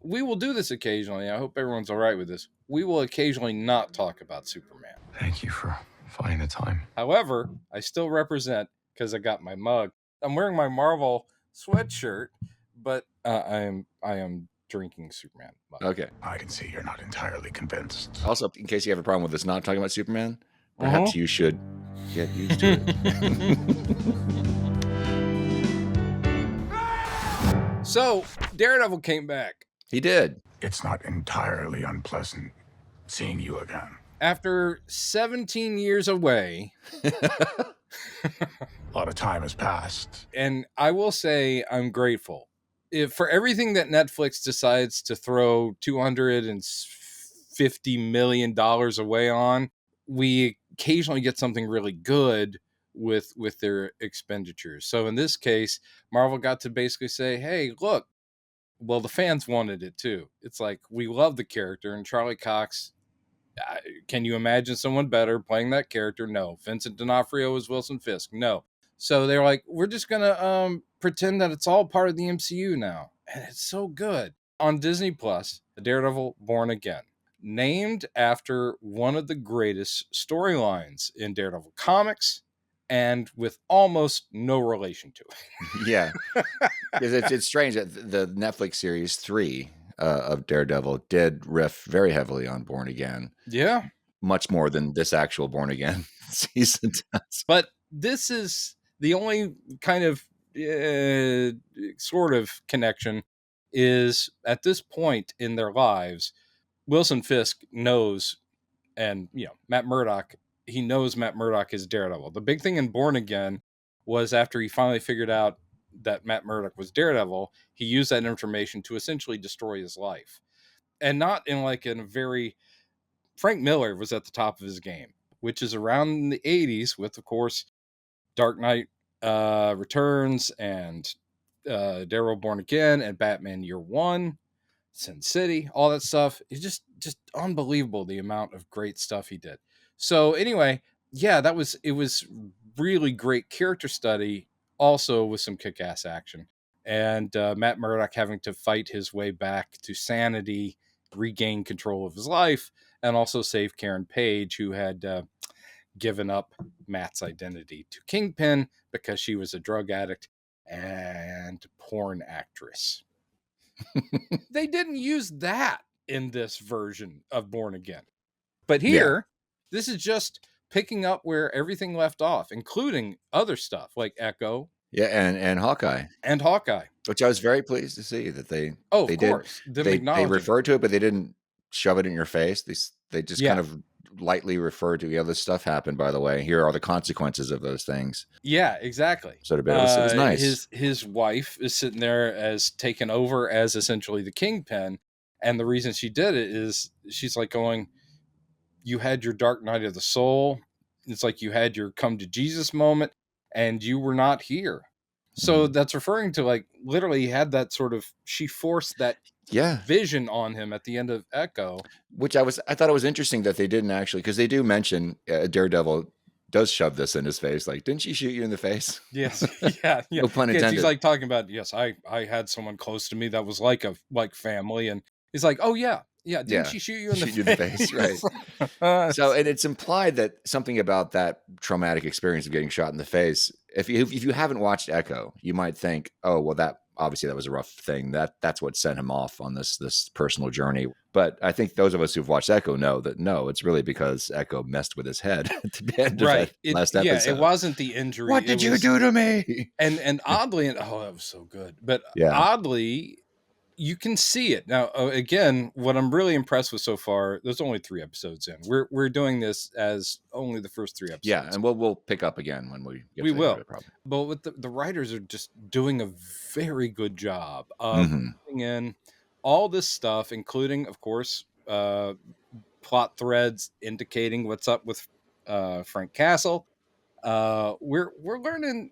we will do this occasionally. I hope everyone's all right with this. We will occasionally not talk about Superman. Thank you for finding the time. However, I still represent, because I got my mug. I'm wearing my Marvel sweatshirt, but I am drinking Superman mug. Okay. I can see you're not entirely convinced. Also, in case you have a problem with us not talking about Superman, perhaps you should get used to it. So, Daredevil came back. He did. It's not entirely unpleasant seeing you again. After 17 years away, a lot of time has passed. And I will say I'm grateful. For everything that Netflix decides to throw $250 million away on, we occasionally get something really good with their expenditures. So in this case, Marvel got to basically say, hey, look, well, the fans wanted it too. It's like, we love the character, and Charlie Cox, can you imagine someone better playing that character? No. Vincent D'Onofrio is Wilson Fisk? No. So they're like, we're just going to pretend that it's all part of the MCU now. And it's so good. On Disney Plus, Daredevil Born Again, named after one of the greatest storylines in Daredevil comics, and with almost no relation to it. Yeah. It's strange that the Netflix series 3 of Daredevil did riff very heavily on Born Again. Yeah. Much more than this actual Born Again season does. But this is the only kind of sort of connection is at this point in their lives, Wilson Fisk knows, and Matt Murdock, he knows Matt Murdock is Daredevil. The big thing in Born Again was after he finally figured out that Matt Murdock was Daredevil, he used that information to essentially destroy his life. And not in like in a very... Frank Miller was at the top of his game, which is around the 80s with, of course, Dark Knight Returns and Daredevil Born Again and Batman Year One, Sin City, all that stuff. It's just unbelievable the amount of great stuff he did. So anyway, yeah, it was really great character study, also with some kick-ass action. And Matt Murdock having to fight his way back to sanity, regain control of his life, and also save Karen Page, who had given up Matt's identity to Kingpin because she was a drug addict and porn actress. They didn't use that in this version of Born Again. But here, This is just picking up where everything left off, including other stuff like Echo. Yeah, and Hawkeye. And Hawkeye. Which I was very pleased to see that they they referred to it, but they didn't shove it in your face. They just kind of lightly referred to, this stuff happened, by the way. Here are the consequences of those things. Yeah, exactly. So it was nice. His wife is sitting there as taken over as essentially the Kingpin. And the reason she did it is she's like going, you had your dark night of the soul. It's like you had your come to Jesus moment and you were not here. So that's referring to like literally had that sort of, she forced that vision on him at the end of Echo. Which I thought it was interesting that they didn't actually, because they do mention Daredevil does shove this in his face. Like, didn't she shoot you in the face? Yes. Yeah. No pun intended. He's like talking about, yes, I had someone close to me that was like family. And he's like, oh yeah. Yeah, didn't she shoot you in the face? Right. So, and it's implied that something about that traumatic experience of getting shot in the face, if you haven't watched Echo, you might think, oh, well, that was a rough thing. That's what sent him off on this personal journey. But I think those of us who've watched Echo know that no, it's really because Echo messed with his head at the end of that last episode. Yeah, it wasn't the injury. What did you do to me? And oddly, that was so good. But oddly, you can see it now. Again, what I'm really impressed with so far, there's only 3 episodes in. We're doing this as only the first 3 episodes. Yeah, and we'll pick up again when we get to the end of it, probably. But with the writers are just doing a very good job of putting in all this stuff, including, of course, plot threads indicating what's up with Frank Castle. We're learning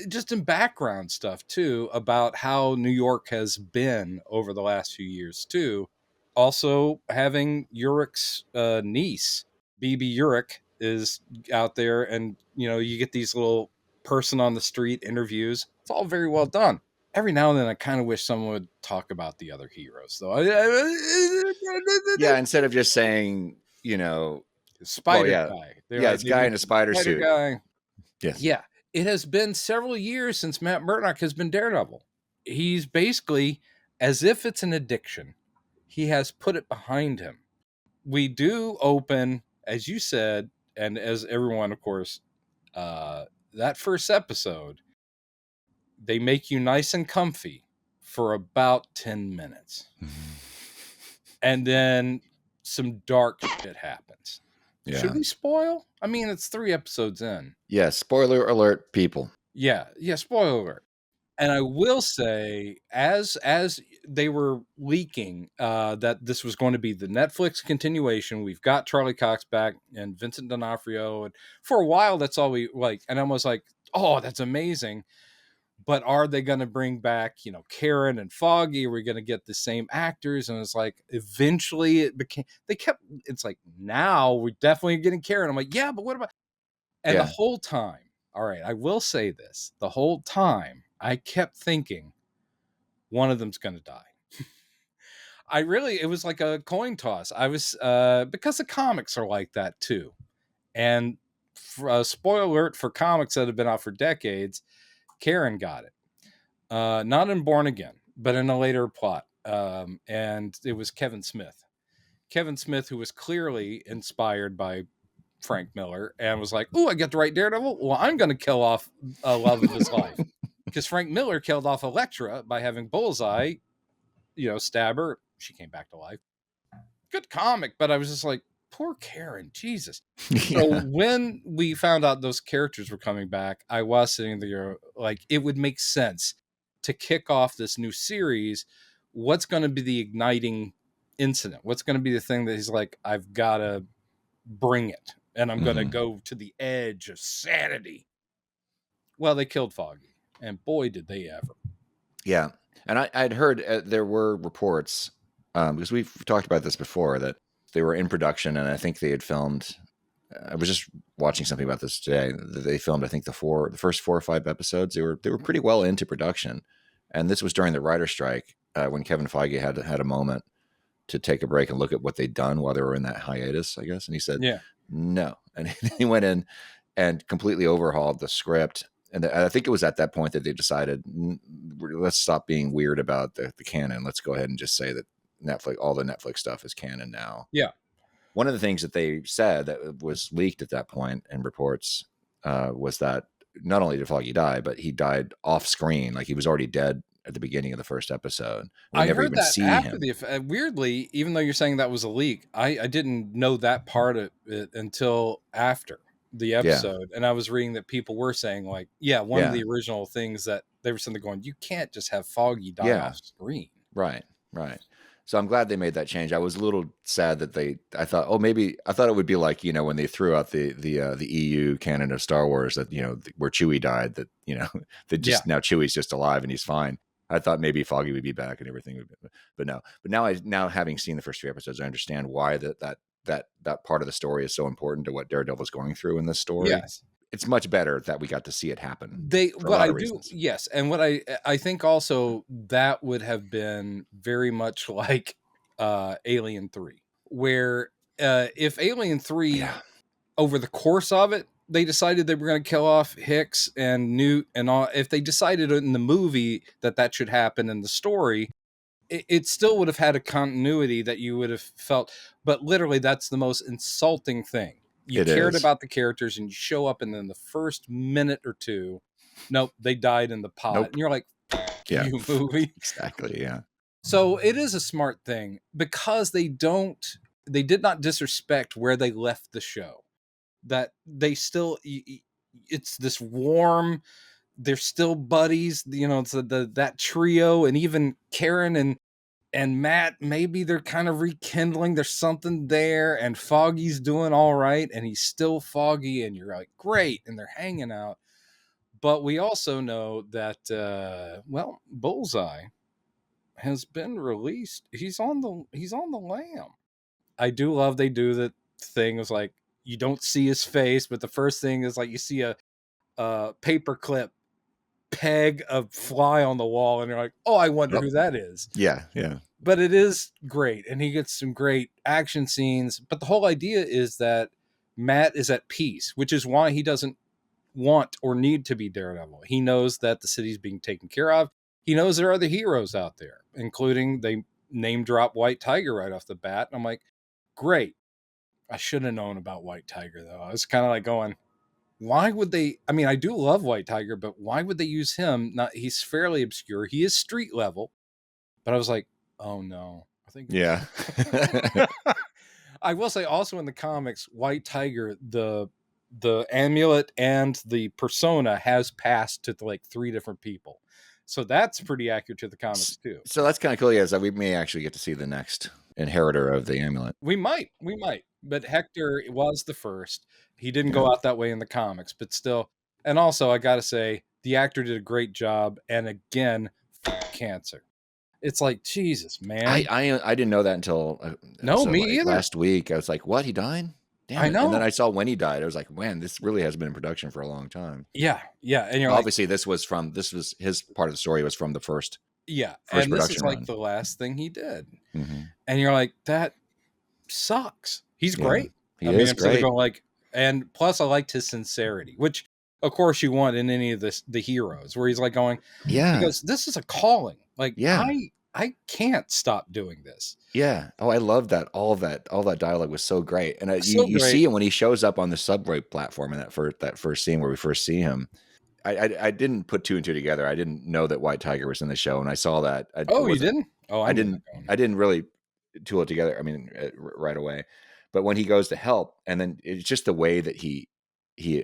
just in background stuff too about how New York has been over the last few years too. Also having Urich's niece, BB Urich, is out there, and you get these little person on the street interviews. It's all very well done. every now and then I kind of wish someone would talk about the other heroes, though. Yeah, instead of just saying, Spider yeah. guy. Yeah, it's a guy in a spider Spider suit. guy. Yes. Yeah. It has been several years since Matt Murdock has been Daredevil. He's basically, as if it's an addiction, he has put it behind him. We do open, as you said, and as everyone, of course, that first episode, they make you nice and comfy for about 10 minutes. And then some dark shit happens. Yeah. Should we spoil? I mean, it's 3 episodes in. Yeah, spoiler alert, people. Yeah, spoiler alert. And I will say, as they were leaking that this was going to be the Netflix continuation, we've got Charlie Cox back and Vincent D'Onofrio, and for a while that's all we like. And I was like, oh, that's amazing. But are they going to bring back, Karen and Foggy? Are we going to get the same actors? And it's like, eventually it's like, now we're definitely getting Karen. I'm like, yeah, but what about? And the whole time, all right, I will say this, the whole time I kept thinking one of them's going to die. It was like a coin toss. I was, because the comics are like that too. And spoiler alert for comics that have been out for decades, Karen got it. Not in Born Again, but in a later plot. And it was Kevin Smith. Kevin Smith, who was clearly inspired by Frank Miller and was like, oh, I get to write Daredevil. Well, I'm going to kill off a love of his life. Because Frank Miller killed off Elektra by having Bullseye, stab her. She came back to life. Good comic, but I was just like, poor Karen, Jesus. Yeah. So when we found out those characters were coming back, I was sitting there like, it would make sense to kick off this new series. What's going to be the igniting incident? What's going to be the thing that he's like, I've got to bring it, and I'm going to go to the edge of sanity. Well, they killed Foggy, and boy, did they ever. Yeah. And I'd heard there were reports, because we've talked about this before, that they were in production, and I think they had filmed. I was just watching something about this today. They filmed, I think, the first 4 or 5 episodes. They were pretty well into production, and this was during the writer's strike when Kevin Feige had a moment to take a break and look at what they'd done while they were in that hiatus, I guess. And he said, no, and he went in and completely overhauled the script. And I think it was at that point that they decided, let's stop being weird about the canon. Let's go ahead and just say that all the Netflix stuff is canon now. Yeah. One of the things that they said that was leaked at that point in reports was that not only did Foggy die, but he died off screen. Like he was already dead at the beginning of the first episode. I never heard even that after him. Weirdly, even though you're saying that was a leak, I didn't know that part of it until after the episode. And I was reading that people were saying like, one of the original things that they were something going, you can't just have Foggy die off screen. Right. So I'm glad they made that change. I was a little sad that I thought it would be like, when they threw out the EU canon of Star Wars that, where Chewie died, that, that just now Chewie's just alive and he's fine. I thought maybe Foggy would be back and everything would be, but no. But now having seen the first 3 episodes, I understand why that part of the story is so important to what Daredevil's going through in this story. Yes. It's much better that we got to see it happen. Yes. And what I think also that would have been very much like Alien 3, where if Alien 3 over the course of it, they decided they were going to kill off Hicks and Newt and all, if they decided in the movie that should happen in the story, it still would have had a continuity that you would have felt, but literally that's the most insulting thing. You cared about the characters and you show up and then the first minute or 2, nope, they died in the pod. And you're like, you movie. Exactly. Yeah. So it is a smart thing because they did not disrespect where they left the show, that they still, it's this warm, they're still buddies, it's that trio, and even Karen and Matt, maybe they're kind of rekindling. There's something there, and Foggy's doing all right, and he's still Foggy, and you're like, great, and they're hanging out. But we also know that, Bullseye has been released. He's on the lam. I do love they do the thing. It's like you don't see his face, but the first thing is like you see a paper clip peg a fly on the wall, and you're like, oh, I wonder who that is. Yeah. But it is great, and he gets some great action scenes. But the whole idea is that Matt is at peace, which is why he doesn't want or need to be Daredevil. He knows that the city's being taken care of. He knows there are other heroes out there, including they name drop White Tiger right off the bat. And I'm like, great. I should have known about White Tiger, though. I was kind of like going, why would they? I mean, I do love White Tiger, but why would they use him? Not, he's fairly obscure. He is street level, but I was like, oh no. I think Yeah. I will say also in the comics, White Tiger, the amulet and the persona has passed to like 3 different people. So that's pretty accurate to the comics too. So that's kind of cool. Yeah, so we may actually get to see the next inheritor of the amulet. We might. But Hector was the first. He didn't go out that way in the comics, but still. And also, I got to say, the actor did a great job. And again, cancer. It's like, Jesus, man. I didn't know that until me either. Last week. I was like, what? He died? Damn I it. know. And then I saw when he died. I was like, man, this really has been in production for a long time. Yeah. And you're obviously this was his part of the story was from the first. Yeah. First and this is like run. the last thing he did. Mm-hmm. And you're like, that sucks. He's great. He is great. Like, and plus I liked his sincerity, which of course you want in any of the heroes, where he's like going, because this is a calling. Like, I can't stop doing this. Yeah. Oh, I love that. All that dialogue was so great. And you see him when he shows up on the subway platform in that first scene where we first see him. I didn't put 2 and 2 together. I didn't know that White Tiger was in the show, and I saw that. You didn't? Oh, I didn't really tool it together. I mean, right away. But when he goes to help, and then it's just the way that he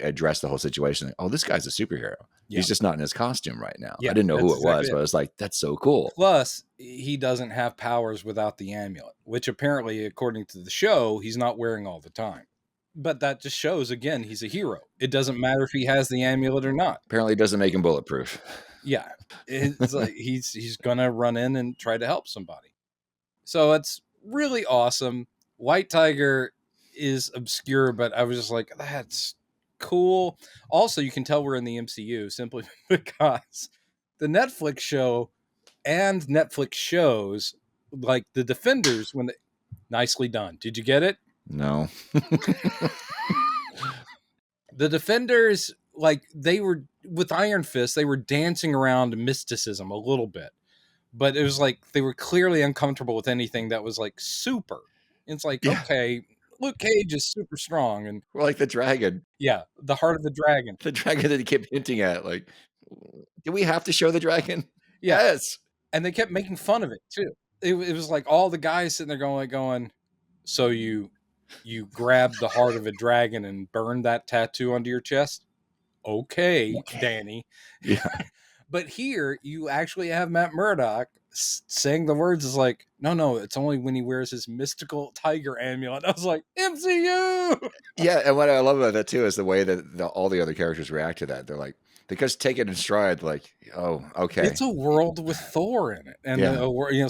addressed the whole situation. Like, oh, this guy's a superhero. Yeah. He's just not in his costume right now. I didn't know who it was, but I was like, that's so cool. Plus, he doesn't have powers without the amulet, which apparently, according to the show, he's not wearing all the time. But that just shows, again, he's a hero. It doesn't matter if he has the amulet or not. Apparently it doesn't make him bulletproof. Yeah. It's like he's going to run in and try to help somebody. So it's really awesome. White Tiger is obscure, but I was just like, that's cool. Also, you can tell we're in the MCU simply because the Netflix show and Netflix shows, like the Defenders, nicely done. Did you get it? No. The Defenders, like, they were with Iron Fist, they were dancing around mysticism a little bit, but it was like they were clearly uncomfortable with anything that was like super. It's like, okay, Luke Cage is super strong, and we're like the dragon. Yeah, the heart of the dragon. The dragon that he kept hinting at. Like, do we have to show the dragon? Yeah. Yes. And they kept making fun of it too. It was like all the guys sitting there going, so you grabbed the heart of a dragon and burned that tattoo onto your chest? Okay. Danny. Yeah. But here you actually have Matt Murdock saying the words is like, no, it's only when he wears his mystical tiger amulet. I was like, MCU. Yeah, and what I love about that too is the way that all the other characters react to that. They're like, because take it in stride, like, oh, okay. It's a world with Thor in it, and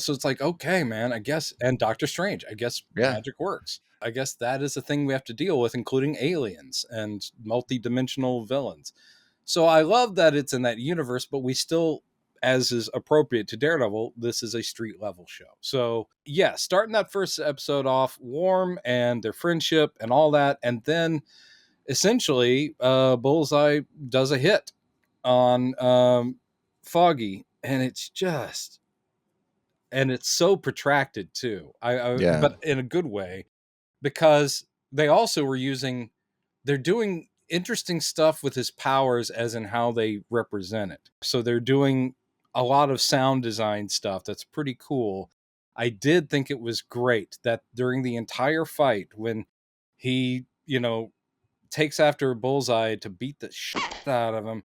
so it's like, okay, man, I guess, and Doctor Strange, I guess magic works. I guess that is a thing we have to deal with, including aliens and multi-dimensional villains. So I love that it's in that universe, but we still, as is appropriate to Daredevil, this is a street level show. So yeah, starting that first episode off warm and their friendship and all that, and then essentially Bullseye does a hit on Foggy, and it's so protracted too. But in a good way, because they also they're doing interesting stuff with his powers as in how they represent it. So they're doing a lot of sound design stuff that's pretty cool. I did think it was great that during the entire fight, when he, takes after Bullseye to beat the shit out of him,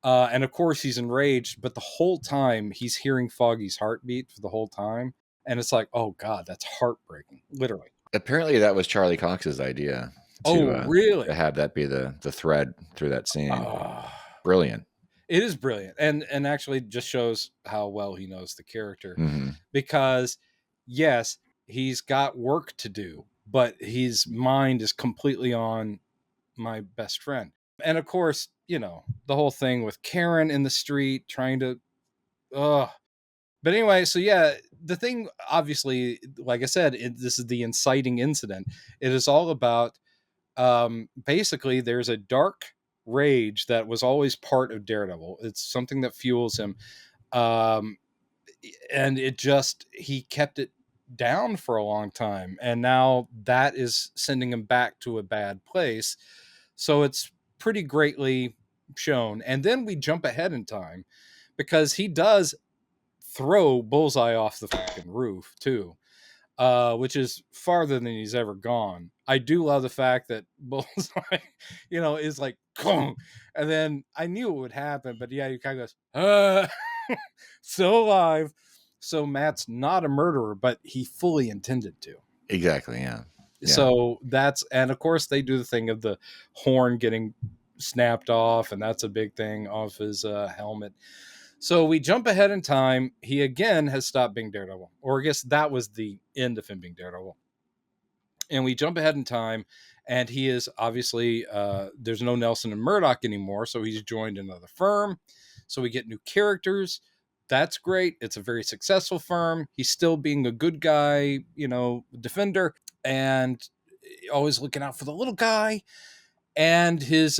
and of course he's enraged, but the whole time he's hearing Foggy's heartbeat for the whole time. And it's like, oh God, that's heartbreaking. Literally. Apparently that was Charlie Cox's idea. Really? To have that be the thread through that scene. Brilliant. It is brilliant. And actually just shows how well he knows the character. Mm-hmm. Because yes, he's got work to do, but his mind is completely on my best friend. And of course, the whole thing with Karen in the street trying to, ugh. But anyway, so yeah, the thing, obviously, like I said, this is the inciting incident. It is all about, basically, there's a dark rage that was always part of Daredevil. It's something that fuels him. Um, and he kept it down for a long time. And now that is sending him back to a bad place. So it's pretty greatly shown. And then we jump ahead in time because he does throw Bullseye off the fucking roof too, which is farther than he's ever gone. I do love the fact that Bullseye, is like, Kong! And then I knew it would happen, but yeah, he kind of goes, still alive. So Matt's not a murderer, but he fully intended to. Exactly. Yeah. So and of course they do the thing of the horn getting snapped off, and that's a big thing off his helmet. So we jump ahead in time. He again has stopped being Daredevil, or I guess that was the end of him being Daredevil. And we jump ahead in time, and he is obviously, there's no Nelson and Murdoch anymore, so he's joined another firm. So we get new characters. That's great. It's a very successful firm. He's still being a good guy, defender, and always looking out for the little guy. And his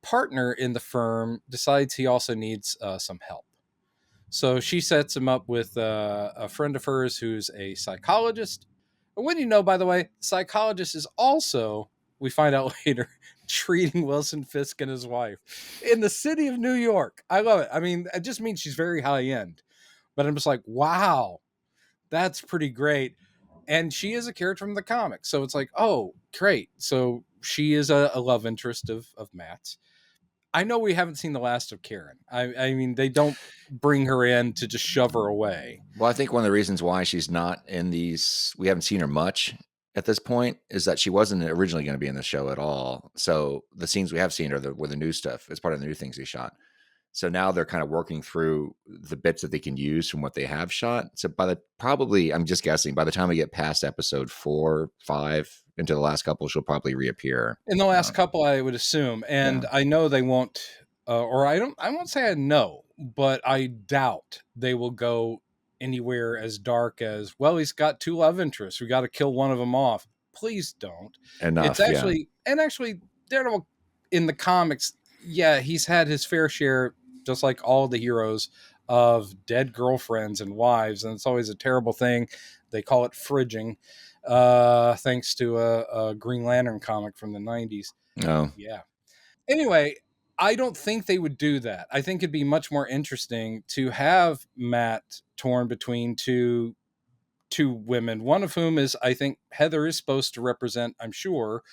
partner in the firm decides he also needs some help. So she sets him up with a friend of hers who's a psychologist. And when by the way, the psychologist is also, we find out later, treating Wilson Fisk and his wife in the city of New York. I love it. I mean, it just means she's very high end. But I'm just like, wow, that's pretty great. And she is a character from the comics. So it's like, oh, great. So she is a love interest of Matt's. I know we haven't seen the last of Karen. I mean, they don't bring her in to just shove her away. Well, I think one of the reasons why she's not in these, we haven't seen her much at this point, is that she wasn't originally going to be in the show at all. So the scenes we have seen are with the new stuff. It's part of the new things he shot. So now they're kind of working through the bits that they can use from what they have shot. So I'm just guessing, by the time we get past episode 4, 5 into the last couple, she'll probably reappear. In the last couple, I would assume. And I know they won't, or I won't say I know, but I doubt they will go anywhere as dark as, well, he's got 2 love interests. We got to kill one of them off. Please don't. Enough. It's actually, and actually, Daredevil in the comics, yeah, he's had his fair share, just like all the heroes, of dead girlfriends and wives. And it's always a terrible thing. They call it fridging, thanks to a Green Lantern comic from the 90s. Oh. Yeah. Anyway, I don't think they would do that. I think it'd be much more interesting to have Matt torn between two women, one of whom is, I think Heather is supposed to represent, I'm sure,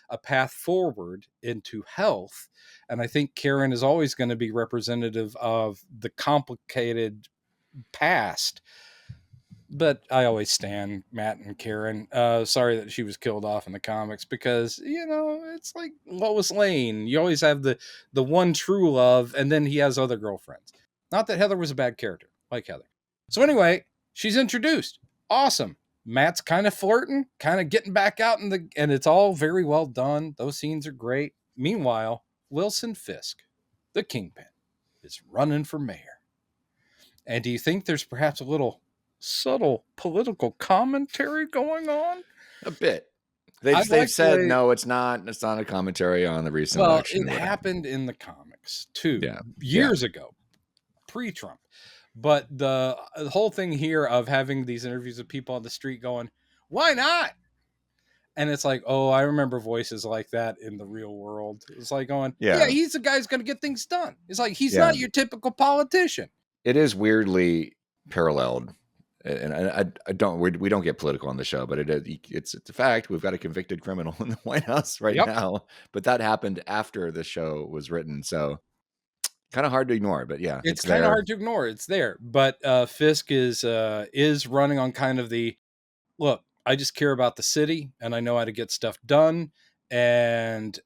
a path forward into health. And I think Karen is always going to be representative of the complicated past. But I always stand Matt and Karen. Sorry that she was killed off in the comics, because, it's like Lois Lane. You always have the one true love, and then he has other girlfriends. Not that Heather was a bad character, like Heather. So anyway, she's introduced. Awesome. Matt's kind of flirting, kind of getting back out and it's all very well done. Those scenes are great. Meanwhile, Wilson Fisk, the Kingpin, is running for mayor. And do you think there's perhaps a little subtle political commentary going on? A bit. They've said, no, it's not. It's not a commentary on the recent election. It happened in the comics too, Yeah. years ago, pre-Trump. But the whole thing here of having these interviews with people on the street going, why not? And it's like, oh, I remember voices like that in the real world. It's like going, yeah he's the guy who's going to get things done. It's like, he's not your typical politician. It is weirdly paralleled. And I don't, we don't get political on the show, but it's a fact. We've got a convicted criminal in the White House right now, but that happened after the show was written. So kind of hard to ignore, but yeah, it's kind of hard to ignore. It's there. But Fisk is running on kind of the, look, I just care about the city and I know how to get stuff done. And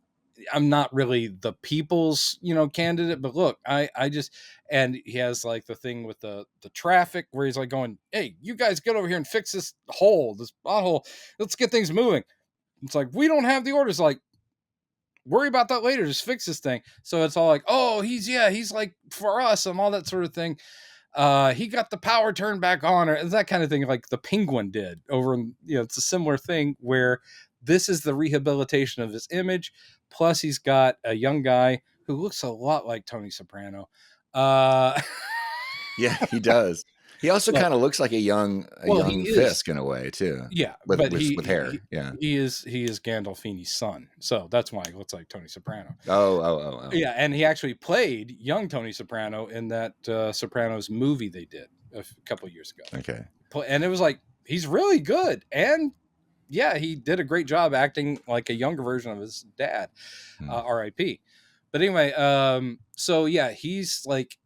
I'm not really the people's, candidate, but look, I just, and he has like the thing with the traffic where he's like going, hey, you guys get over here and fix this hole, this pothole. Let's get things moving. It's like, we don't have the orders. Like, worry about that later. Just fix this thing. So it's all like, oh, he's like for us and all that sort of thing. He got the power turned back on, or that kind of thing, like the Penguin did over in, it's a similar thing where this is the rehabilitation of his image. Plus he's got a young guy who looks a lot like Tony Soprano. Yeah, he does. He also kind of looks like a young Fisk in a way too. Yeah, with hair. He is Gandolfini's son, so that's why he looks like Tony Soprano. Oh. Yeah, and he actually played young Tony Soprano in that Sopranos movie they did a couple of years ago. Okay, and it was like, he's really good, and yeah, he did a great job acting like a younger version of his dad. R.I.P. But anyway, so yeah, he's like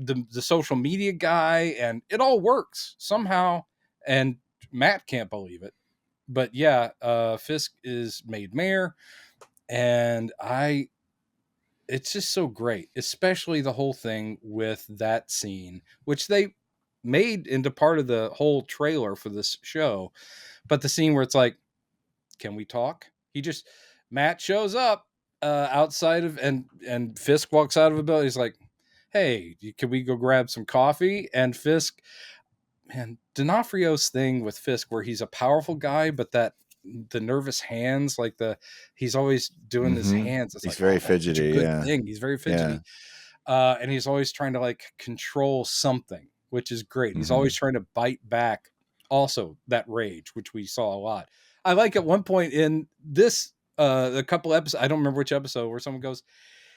the social media guy, and it all works somehow, and Matt can't believe it, but yeah, Fisk is made mayor, and it's just so great, especially the whole thing with that scene, which they made into part of the whole trailer for this show. But the scene where it's like, can we talk? Matt shows up outside of, and Fisk walks out of a building. He's like, hey, can we go grab some coffee? And Fisk, man, D'Onofrio's thing with Fisk, where he's a powerful guy, but the nervous hands, like he's always doing his hands. It's he's like, very fidgety. Good thing. He's very fidgety. Yeah. And he's always trying to like control something, which is great. He's always trying to bite back also that rage, which we saw a lot. I like at one point in this, a couple episodes, I don't remember which episode, where someone goes,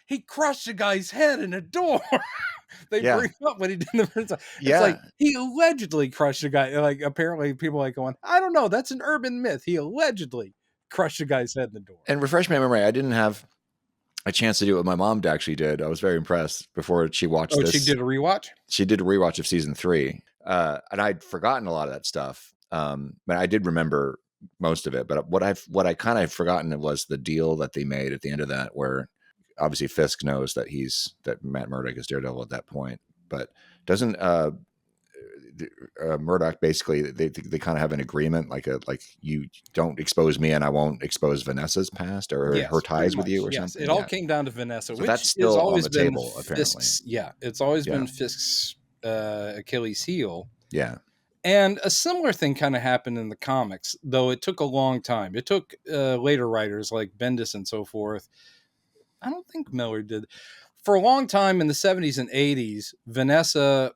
he crushed a guy's head in a door. They bring up what he did the first time. It's like, he allegedly crushed a guy. Like, apparently people like going, I don't know, that's an urban myth. He allegedly crushed a guy's head in the door. And refresh my memory, I didn't have a chance to do what my mom actually did. I was very impressed before she watched this. She did a rewatch? She did a rewatch of season 3. And I'd forgotten a lot of that stuff. But I did remember most of it. But what I kind of forgotten was the deal that they made at the end of that, where obviously Fisk knows that Matt Murdock is Daredevil at that point, but doesn't Murdock basically, they kind of have an agreement, like you don't expose me and I won't expose Vanessa's past or her ties with you or something. It all came down to Vanessa, so which that's still always on the table, apparently. It's always been Fisk's Achilles heel. Yeah. And a similar thing kind of happened in the comics, though it took a long time. It took later writers like Bendis and so forth. I don't think Miller did. For a long time in the 70s and 80s, Vanessa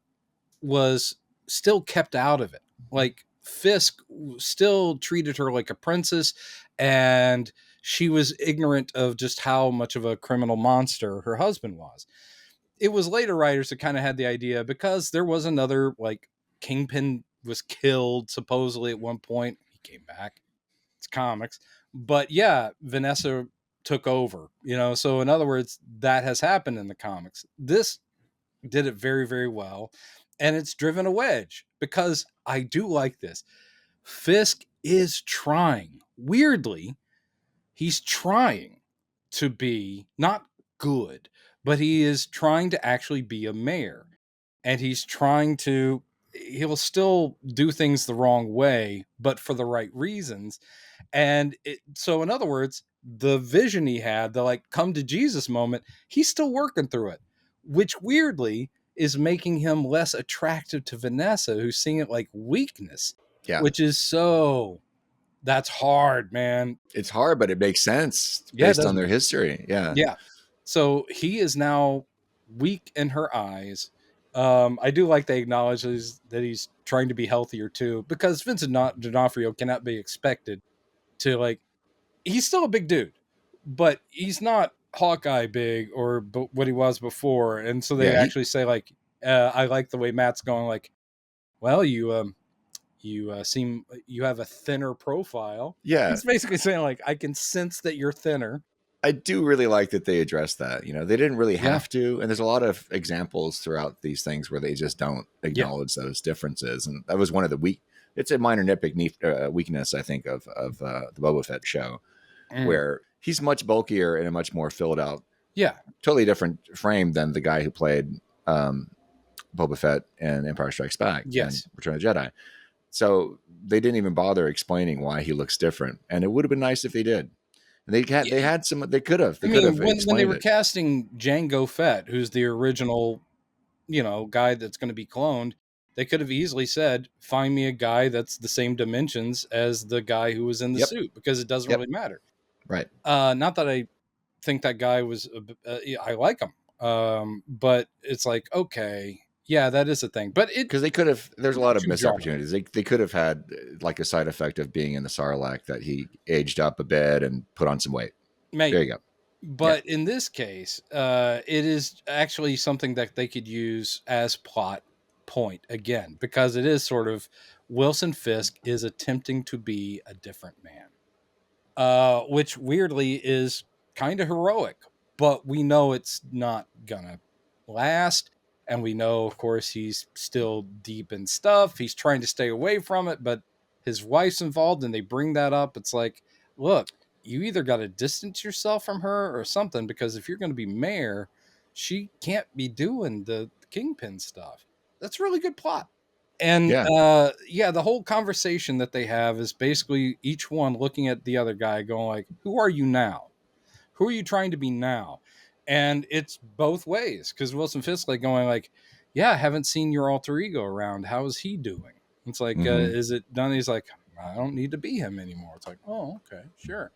was still kept out of it. Like, Fisk still treated her like a princess, and she was ignorant of just how much of a criminal monster her husband was. It was later writers that kind of had the idea, because there was another, like, Kingpin was killed supposedly at one point. He came back. It's comics. But yeah, Vanessa took over, so in other words, that has happened in the comics. This did it very, very well, and it's driven a wedge, because I do like this. Fisk is trying, weirdly, he's trying to be not good, but he is trying to actually be a mayor, and he'll still do things the wrong way, but for the right reasons. And so in other words, the vision he had, the like come to Jesus moment, he's still working through it, which weirdly is making him less attractive to Vanessa, who's seeing it like weakness. Yeah. Which is that's hard, man. It's hard, but it makes sense based on their history. Yeah. Yeah. So he is now weak in her eyes. I do like they acknowledge that he's trying to be healthier too, because Vincent D'Onofrio cannot be expected to, like, he's still a big dude, but he's not Hawkeye big or what he was before. And so they actually say, like, I like the way Matt's going, like, well, you seem, you have a thinner profile. Yeah. He's basically saying, like, I can sense that you're thinner. I do really like that they addressed that. They didn't really have to. And there's a lot of examples throughout these things where they just don't acknowledge those differences. And that was one of the it's a minor nitpick weakness, I think, of the Boba Fett show, where he's much bulkier and a much more filled out, totally different frame than the guy who played Boba Fett in Empire Strikes Back and Return of the Jedi. So they didn't even bother explaining why he looks different. And it would have been nice if they did. They had some. They could have. I They could mean, have when they explained were it. casting Jango Fett, who's the original, guy that's going to be cloned, they could have easily said, "Find me a guy that's the same dimensions as the guy who was in the Yep. suit," because it doesn't Yep. really matter. Right. Not that I think that guy was. I like him, but it's like, okay, yeah, that is a thing. But Because they could have. There's a lot of too missed jarring. opportunities. They could have had like a side effect of being in the Sarlacc that he aged up a bit and put on some weight. There you Maybe. go. But in this case, it is actually something that they could use as plot point again, because it is sort of Wilson Fisk is attempting to be a different man, which weirdly is kind of heroic, but we know it's not gonna last. And we know, of course, he's still deep in stuff. He's trying to stay away from it, but his wife's involved and they bring that up. It's like, look, you either got to distance yourself from her or something, because if you're going to be mayor, she can't be doing the kingpin stuff. That's really good plot. And Yeah. the whole conversation that they have is basically each one looking at the other guy going like, who are you now? Who are you trying to be now? And it's both ways, because Wilson Fisk like going like, yeah, I haven't seen your alter ego around. How is he doing? It's like, Mhm. is it done? He's like, I don't need to be him anymore. It's like, oh, okay, sure.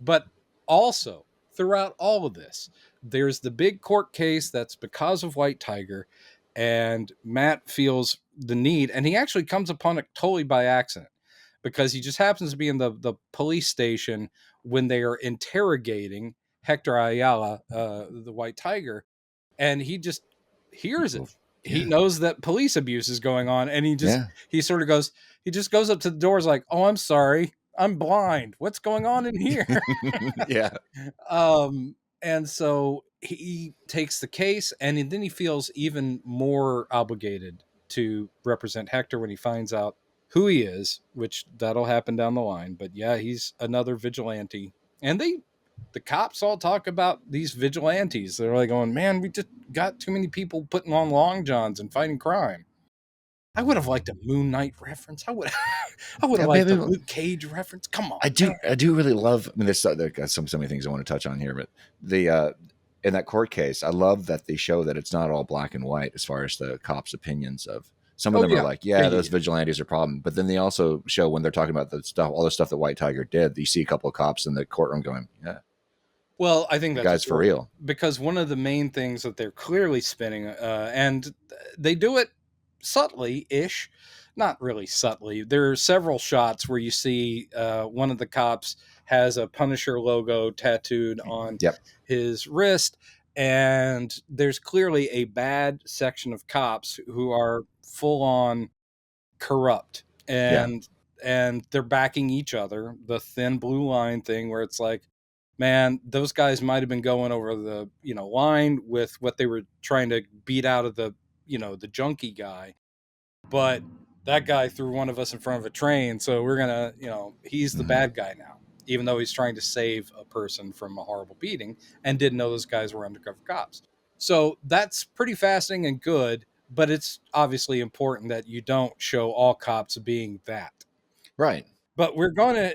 But also, throughout all of this, there's the big court case that's because of White Tiger, and Matt feels the need, and he actually comes upon it totally by accident, because he just happens to be in the police station when they are interrogating Hector Ayala, the White Tiger, and he just hears it. He Yeah. knows that police abuse is going on, and Yeah. he sort of goes, he just goes up to the doors like, "Oh, I'm sorry, I'm blind. What's going on in here?" Yeah. And so he takes the case, and then he feels even more obligated to represent Hector when he finds out who he is, which that'll happen down the line. But yeah, he's another vigilante. And the cops all talk about these vigilantes. They're like going, man, we just got too many people putting on long johns and fighting crime. I would have liked a Moon Knight reference. I would have Yeah, liked a maybe Luke Cage reference. Come on, I man. do really love. I mean, there's so many things I want to touch on here, but the in that court case, I love that they show that it's not all black and white as far as the cops' opinions of. Some of Oh them are yeah, like, yeah, yeah, yeah, those yeah. vigilantes are a problem, but then they also show when they're talking about the stuff, all the stuff that White Tiger did. You see a couple of cops in the courtroom going, yeah, Well, I think the that's guy's for important, real. because one of the main things that they're clearly spinning, and they do it subtly ish, not really subtly. There are several shots where you see one of the cops has a Punisher logo tattooed on Yep. his wrist, and there's clearly a bad section of cops who are full on corrupt, Yeah. and they're backing each other. The thin blue line thing, where it's like, man, those guys might have been going over the line with what they were trying to beat out of the junkie guy, but that guy threw one of us in front of a train, so we're gonna, he's the Mhm. bad guy now, even though he's trying to save a person from a horrible beating and didn't know those guys were undercover cops. So that's pretty fascinating and good, but it's obviously important that you don't show all cops being that. Right. But we're gonna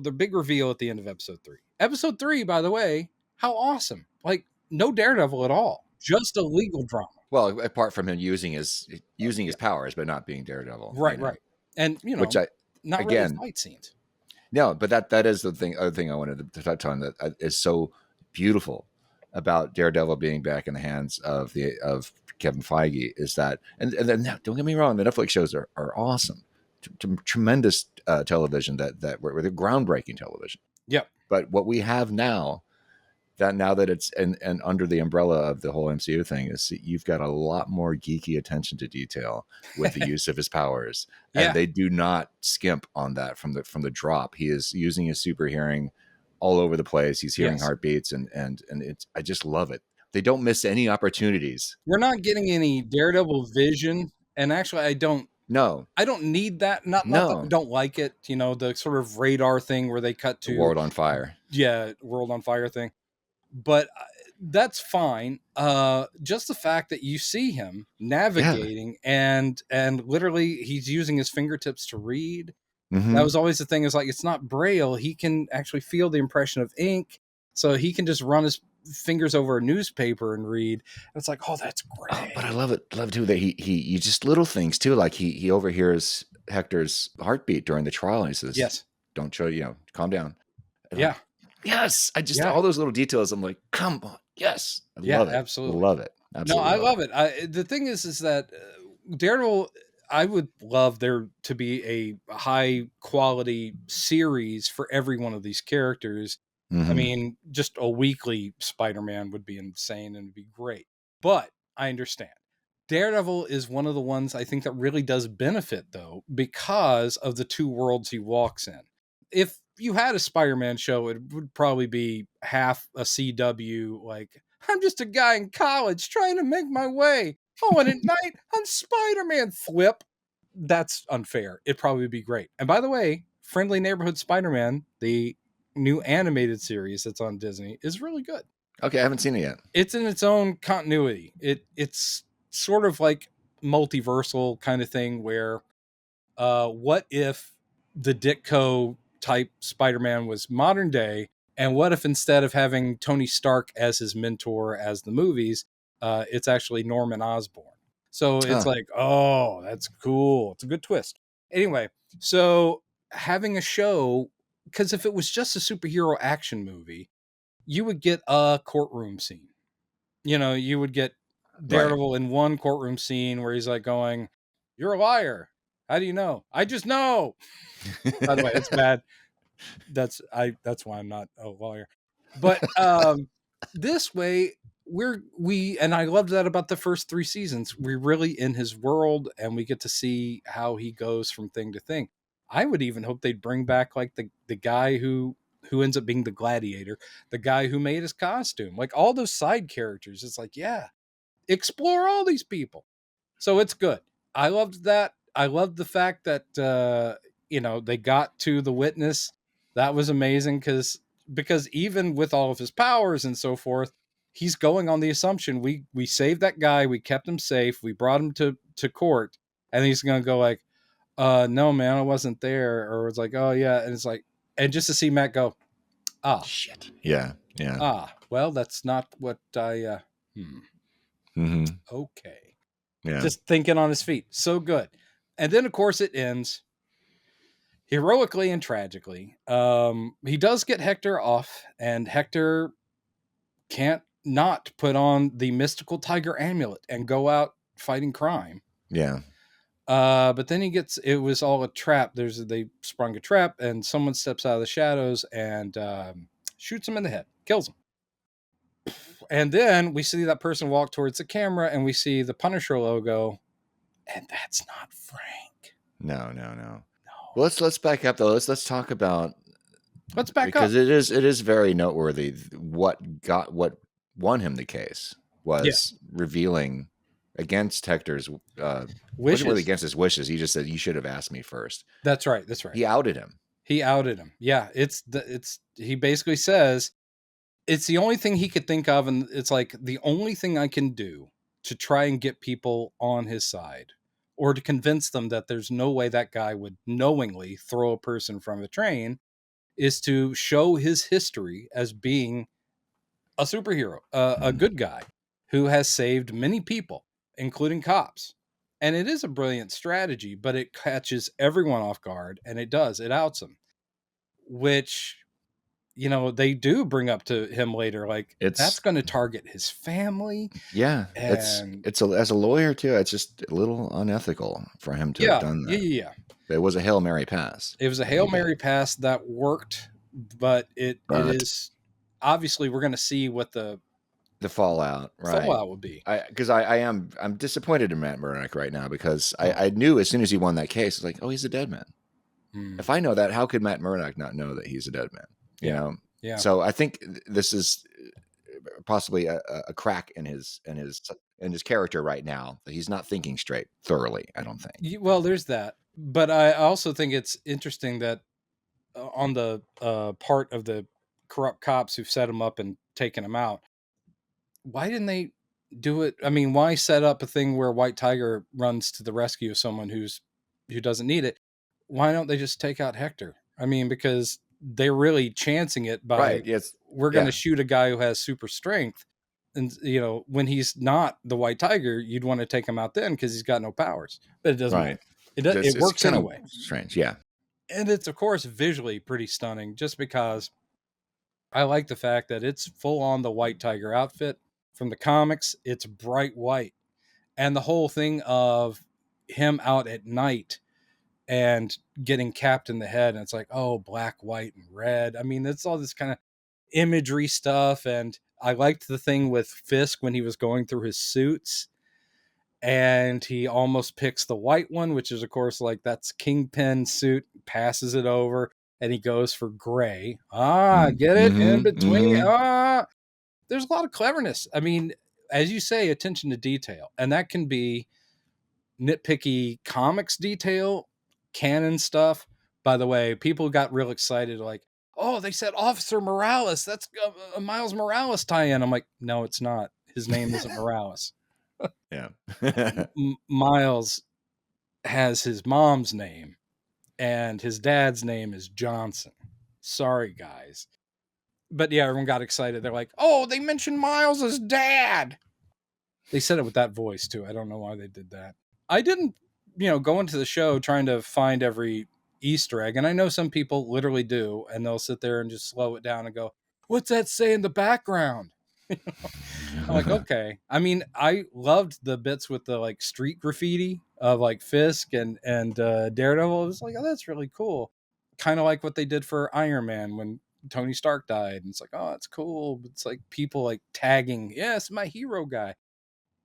the big reveal at the end of episode 3. Episode 3, by the way, how awesome! Like, no Daredevil at all, just a legal drama. Well, apart from him using his Yeah, powers, but not being Daredevil, right, right, and which I not really again fight scenes. no, but that is the thing. Other thing I wanted to touch on that is so beautiful about Daredevil being back in the hands of Kevin Feige is that, and then don't get me wrong, the Netflix shows are awesome, tremendous television that were they're groundbreaking television. Yep. But what we have now that it's and under the umbrella of the whole MCU thing is you've got a lot more geeky attention to detail with the use of his powers, and Yeah. they do not skimp on that from the drop. He is using his super hearing all over the place. He's hearing Yes. heartbeats, and it's I just love it. They don't miss any opportunities. We're not getting any Daredevil vision, and actually, No, I don't need that. Not that I no, don't like it. The sort of radar thing where they cut the to, world on fire. yeah, World on Fire thing. But that's fine. Just the fact that you see him Yeah, navigating, and literally he's using his fingertips to read. That was always the thing, is like, it's not Braille. He can actually feel the impression of ink. So he can just run his fingers over a newspaper and read. And it's like, oh, that's great. But I love too that he just little things too. Like he overhears Hector's heartbeat during the trial, and he says, Yes. "Don't show, calm down." And Yeah. Yes. I just all those little details. I'm like, come on. Yes. I love it. Absolutely. Love it. Absolutely. No, I love it. The thing is that Daredevil, I would love there to be a high quality series for every one of these characters. I mean, just a weekly Spider-Man would be insane and it'd be great. But I understand. Daredevil is one of the ones I think that really does benefit, though, because of the two worlds he walks in. If you had a Spider-Man show, it would probably be half a CW, like, I'm just a guy in college trying to make my way. Oh, and at night, I'm Spider-Man. Flip. That's unfair. It'd probably be great. And by the way, Friendly Neighborhood Spider-Man, the new animated series that's on Disney, is really good. Okay, I haven't seen it yet. It's in its own continuity. It's sort of like multiversal kind of thing where what if the Ditko type Spider-Man was modern day, and what if instead of having Tony Stark as his mentor as the movies, it's actually Norman Osborn. So it's like, oh, that's cool. It's a good twist. Anyway, so having a show, because if it was just a superhero action movie, you would get a courtroom scene. You would get Daredevil in one courtroom scene where he's like going, "You're a liar. How do you know?" "I just know." By the way, it's bad. That's why I'm not a lawyer. But this way and I loved that about the first 3 seasons. We're really in his world and we get to see how he goes from thing to thing. I would even hope they'd bring back like the guy who ends up being the gladiator, the guy who made his costume, like all those side characters. It's like, yeah, explore all these people. So it's good. I loved that. I loved the fact that they got to the witness. That was amazing because even with all of his powers and so forth, he's going on the assumption we saved that guy, we kept him safe, we brought him to court, and he's gonna go like, no man, I wasn't there, or it's like, oh yeah, and it's like, and just to see Matt go, shit, yeah, well, that's not what I okay. Yeah. Just thinking on his feet. So good. And then, of course, it ends heroically and tragically. He does get Hector off, and Hector can't not put on the mystical tiger amulet and go out fighting crime. Yeah. But then it was all a trap. They sprung a trap, and someone steps out of the shadows and shoots him in the head, kills him. And then we see that person walk towards the camera, and we see the Punisher logo, and that's not Frank. No. Well, let's back up though. Let's talk about. Let's back because it is very noteworthy. What won him the case was revealing against Hector's wishes. Wasn't really against his wishes. He just said, "You should have asked me first." That's right. He outed him. Yeah, he basically says it's the only thing he could think of, and it's like the only thing I can do to try and get people on his side, or to convince them that there's no way that guy would knowingly throw a person from a train, is to show his history as being a superhero, a good guy who has saved many people, including cops. And it is a brilliant strategy, but it catches everyone off guard, and it outs them, which, they do bring up to him later. Like, that's going to target his family. Yeah. As a lawyer too, it's just a little unethical for him to have done that. Yeah. It was a Hail Mary pass. It was a Hail Mary pass that worked, but it is obviously we're going to see what the fallout, right? Fallout would be. Because I'm disappointed in Matt Murdock right now, because I knew as soon as he won that case, I was like, oh, he's a dead man. If I know that, how could Matt Murdock not know that he's a dead man? You know? Yeah. So I think this is possibly a crack in his character right now, that he's not thinking straight thoroughly, I don't think. Well, there's that. But I also think it's interesting that on the part of the corrupt cops who've set him up and taken him out, why didn't they do it? I mean, why set up a thing where White Tiger runs to the rescue of someone who doesn't need it? why don't they just take out Hector? I mean, because they're really chancing it by, Right. Yes. we're going Yeah. to shoot a guy who has super strength. And, you know, when he's not the White Tiger, you'd want to take him out then because he's got no powers. But it doesn't Right. matter. It It's works kind of anyway. strange. Yeah. And it's, of course, visually pretty stunning just because I like the fact that it's full on the White Tiger outfit. From the comics, it's bright white. And the whole thing of him out at night and getting capped in the head, and it's like, oh, black, white, and red. I mean, it's all this kind of imagery stuff. And I liked the thing with Fisk when he was going through his suits and he almost picks the white one, which is, of course, like that's Kingpin suit, passes it over, and he goes for gray. Get it? In between. There's a lot of cleverness. I mean, as you say, attention to detail. And that can be nitpicky comics detail, canon stuff. By the way, people got real excited, like, oh, they said Officer Morales. That's a Miles Morales tie-in. I'm like, no, it's not. His name isn't Morales. Yeah. Miles has his mom's name, and his dad's name is Johnson. Sorry, guys. But yeah, everyone got excited. They're like, oh, they mentioned Miles' dad. They said it with that voice, too. I don't know why they did that. I didn't, go into the show trying to find every Easter egg. And I know some people literally do, and they'll sit there and just slow it down and go, what's that say in the background? I'm like, okay. I mean, I loved the bits with the like street graffiti of like Fisk and Daredevil. It was like, oh, that's really cool. Kind of like what they did for Iron Man when Tony Stark died. And it's like, oh, that's cool. It's like people like tagging, yes, my hero guy.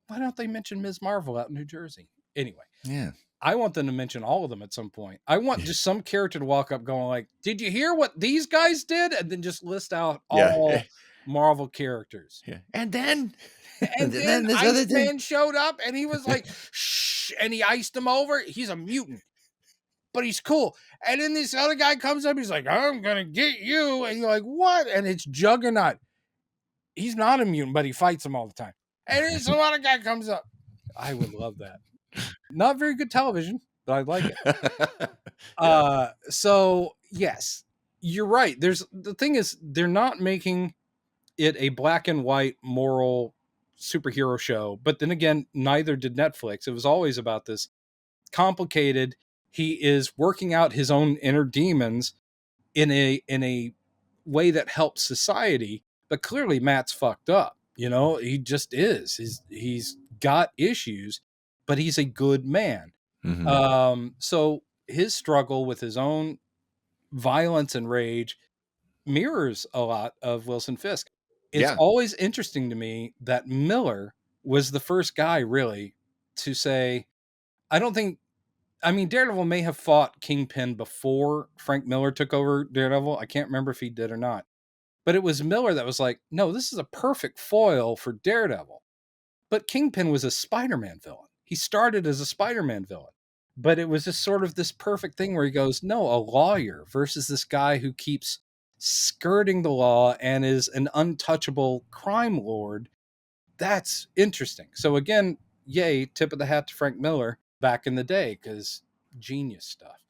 Why don't they mention Ms. Marvel out in New Jersey? Anyway, yeah. I want them to mention all of them at some point. I want just some character to walk up going like, did you hear what these guys did? And then just list out all Marvel characters. Yeah. And then this Iceman showed up and he was like, shh, and he iced him over. He's a mutant, but he's cool. And then this other guy comes up. He's like, I'm going to get you. And you're like, what? And it's Juggernaut. He's not a mutant, but he fights him all the time. And then some other guy comes up. I would love that. Not very good television, but I like it. So yes, you're right. The thing is, they're not making it a black and white moral superhero show. But then again, neither did Netflix. It was always about this complicated. He is working out his own inner demons in a way that helps society. But clearly, Matt's fucked up. He just is. He's got issues, but he's a good man. Mm-hmm. So his struggle with his own violence and rage mirrors a lot of Wilson Fisk. It's always interesting to me that Miller was the first guy really to say, Daredevil may have fought Kingpin before Frank Miller took over Daredevil. I can't remember if he did or not. But it was Miller that was like, no, this is a perfect foil for Daredevil. But Kingpin was a Spider-Man villain. He started as a Spider-Man villain. But it was just sort of this perfect thing where he goes, no, a lawyer versus this guy who keeps skirting the law and is an untouchable crime lord. That's interesting. So again, yay, tip of the hat to Frank Miller back in the day, because genius stuff.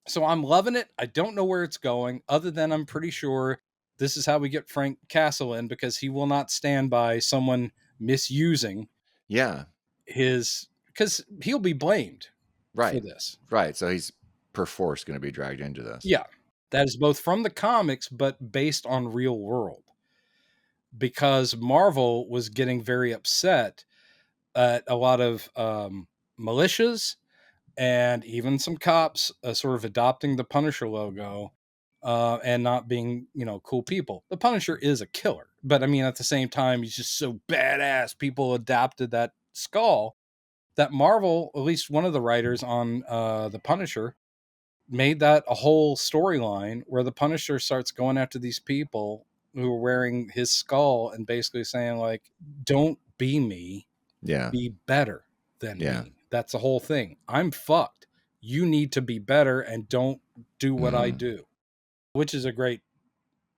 So I'm loving it. I don't know where it's going, other than I'm pretty sure this is how we get Frank Castle in, because he will not stand by someone misusing his, because he'll be blamed for this. Right. So he's perforce going to be dragged into this. Yeah. That is both from the comics, but based on real world. Because Marvel was getting very upset at a lot of militias and even some cops sort of adopting the Punisher logo and not being, cool people. The Punisher is a killer, but I mean, at the same time, he's just so badass. People adopted that skull that Marvel, at least one of the writers on the Punisher, made that a whole storyline where the Punisher starts going after these people who are wearing his skull and basically saying like, don't be me, be better than me. That's the whole thing. I'm fucked. You need to be better and don't do what I do, which is a great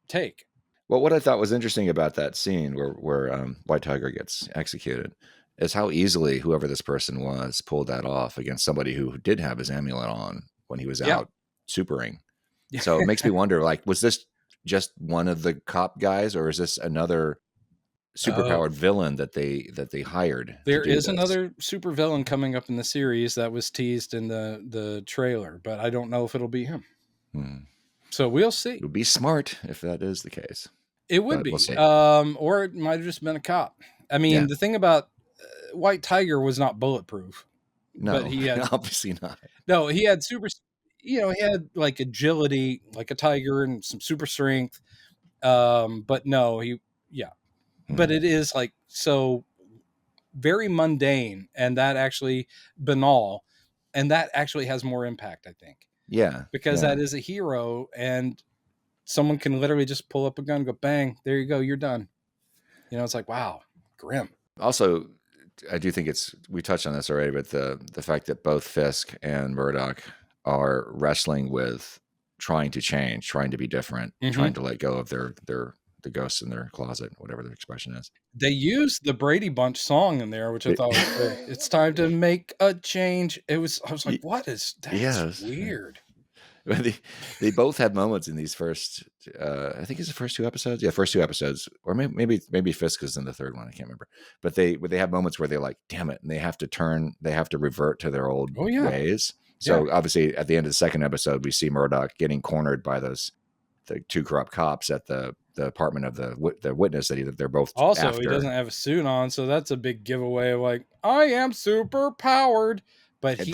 take. Well, what I thought was interesting about that scene where White Tiger gets executed is how easily whoever this person was pulled that off against somebody who did have his amulet on when he was out supering. So it makes me wonder, like, was this just one of the cop guys, or is this another superpowered villain that they hired? There to do is this? another super villain coming up in the series that was teased in the trailer, but I don't know if it'll be him. So we'll see. It would be smart if that is the case. It would But be. we'll see. Or it might have just been a cop. I mean, Yeah. the thing about White Tiger was not bulletproof. No, but he had obviously not. no, he had super, he had like agility, like a tiger, and some super strength. But no, but it is like so very mundane, and that actually banal, and that actually has more impact, I think. Yeah. Because that is a hero, and someone can literally just pull up a gun, go bang, there you go, you're done. It's like, wow, grim. Also, I do think we touched on this already, but the fact that both Fisk and Murdoch are wrestling with trying to change, trying to be different, trying to let go of the ghosts in their closet, whatever the expression is. They used the Brady Bunch song in there, which I thought was great. It's time to make a change. I was like, what is that? That's weird. They both had moments in these first, I think it's the first 2 episodes. Yeah, first 2 episodes, or maybe Fisk is in the third one. I can't remember. But they have moments where they're like, damn it, and they have to revert to their old ways. So obviously, at the end of the second episode, we see Murdoch getting cornered by the 2 corrupt cops at the apartment of the witness that they're both also after. He doesn't have a suit on, so that's a big giveaway of like, I am super powered, but he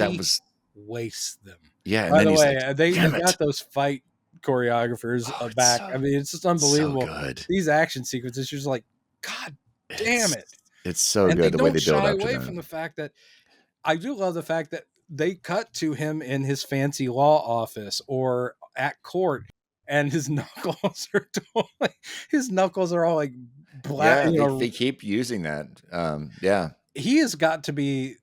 wastes them. Yeah. By the way, they got those fight choreographers back. I mean, it's just unbelievable. So good. These action sequences, you're just like, God damn it! It's so good the way they build up to away them. from the fact that I do love the fact that they cut to him in his fancy law office or at court, and his knuckles are all like black. Yeah, they keep using that. He has got to be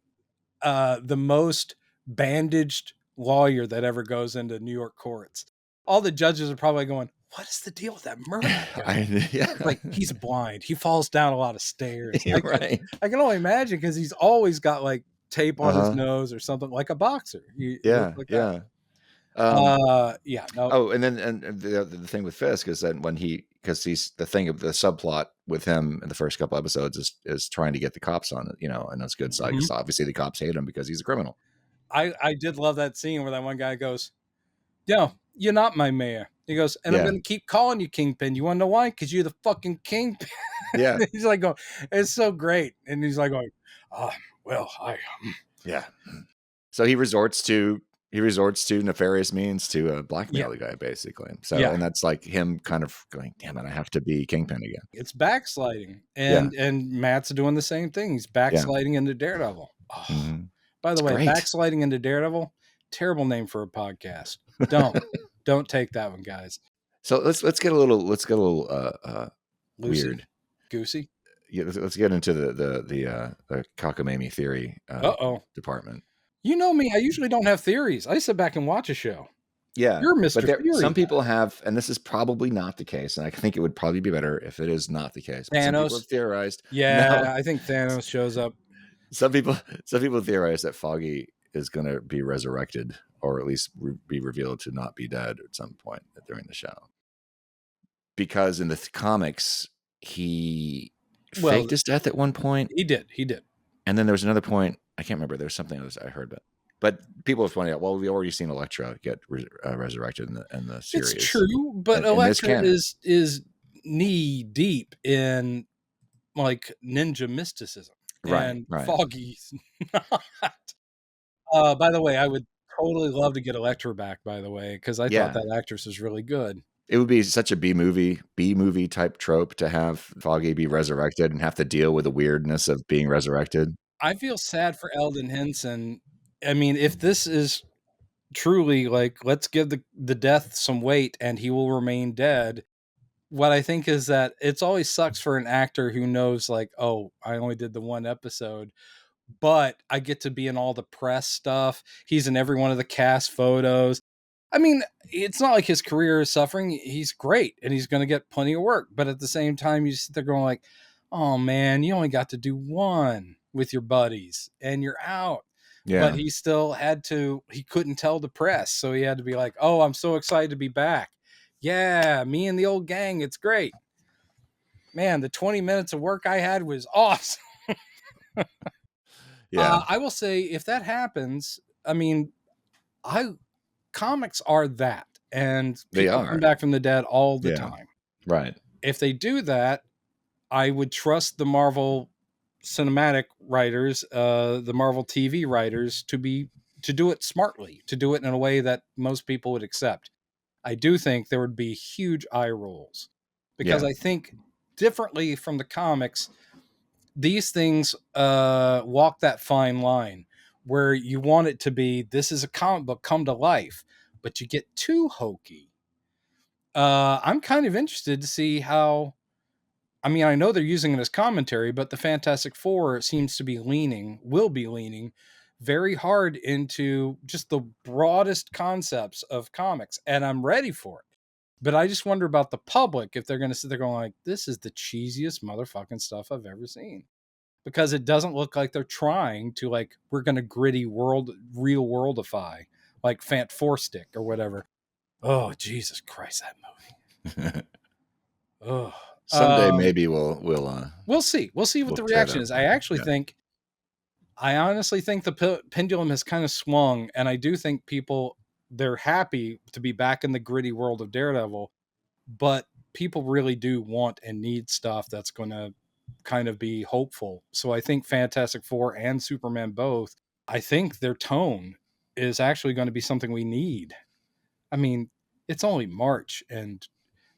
the most bandaged lawyer that ever goes into New York courts. All the judges are probably going, what is the deal with that murder guy? Like, he's blind. He falls down a lot of stairs. Right. I can only imagine, because he's always got like tape on his nose or something, like a boxer. No. Oh, and the thing with Fisk is that because he's the subplot with him in the first couple episodes is trying to get the cops on it, and his good side, because obviously the cops hate him because he's a criminal. I did love that scene where that one guy goes, "No, you're not my mayor." He goes, "And I'm going to keep calling you Kingpin. You want to know why? Because you're the fucking Kingpin." Yeah. He's like going, it's so great. And he's like going, yeah. So he resorts to nefarious means to blackmail the guy, basically. So, and that's like him kind of going, damn it, I have to be Kingpin again. It's backsliding. And Matt's doing the same thing. He's backsliding into Daredevil. By the way, backsliding into Daredevil, terrible name for a podcast. Don't take that one, guys. So let's get a little weird, goosey. Yeah, let's get into the cockamamie theory department. You know me, I usually don't have theories. I sit back and watch a show. Yeah, you're Mr. Theory. Some people have, and this is probably not the case, and I think it would probably be better if it is not the case. Thanos. Some people have theorized. Yeah, no. I think Thanos shows up. Some people theorize that Foggy is going to be resurrected, or at least be revealed to not be dead at some point during the show. Because in the comics, he faked his death at one point. He did. And then there was another point. I can't remember. There's something else I heard about. But people have pointed out, well, we've already seen Elektra get resurrected in the series. It's true, but Elektra is knee deep in like ninja mysticism. Right. Foggy's not. By the way, I would totally love to get Elektra back, by the way, because I thought that actress was really good. It would be such a B movie type trope to have Foggy be resurrected and have to deal with the weirdness of being resurrected. I feel sad for Eldon Henson. I mean, if this is truly like, let's give the death some weight and he will remain dead. What I think is that it's always sucks for an actor who knows like, oh, I only did the one episode, but I get to be in all the press stuff. He's in every one of the cast photos. I mean, it's not like his career is suffering. He's great and he's going to get plenty of work. But at the same time, you sit there going like, oh man, you only got to do one with your buddies and you're out. but Yeah. he still had to, he couldn't tell the press. So he had to be like, oh, I'm so excited to be back. Yeah, me and the old gang, it's great. Man, the 20 minutes of work I had was awesome. Yeah. I will say, if that happens, I mean, comics are that, and They people come are. back from the dead all the Yeah. time. Right. If they do that, I would trust the Marvel cinematic writers, the Marvel TV writers, to do it smartly, to do it in a way that most people would accept. I do think there would be huge eye rolls, because Yeah. I think differently from the comics, these things walk that fine line where you want it to be, this is a comic book come to life, but you get too hokey. I'm kind of interested to see how, I mean, I know they're using it as commentary, but the Fantastic Four seems to be will be leaning very hard into just the broadest concepts of comics, and I'm ready for it. But I just wonder about the public, if they're going to sit there going like, this is the cheesiest motherfucking stuff I've ever seen. Because it doesn't look like they're trying to, like, we're going to gritty real worldify, like Fant Four Stick or whatever. Oh, Jesus Christ, that movie. Oh, Someday maybe we'll see. We'll see what the tear reaction that is. apart. I honestly think the pendulum has kind of swung, and I do think they're happy to be back in the gritty world of Daredevil, but people really do want and need stuff that's going to kind of be hopeful. So I think Fantastic Four and Superman both, I think their tone is actually going to be something we need. I mean, it's only March, and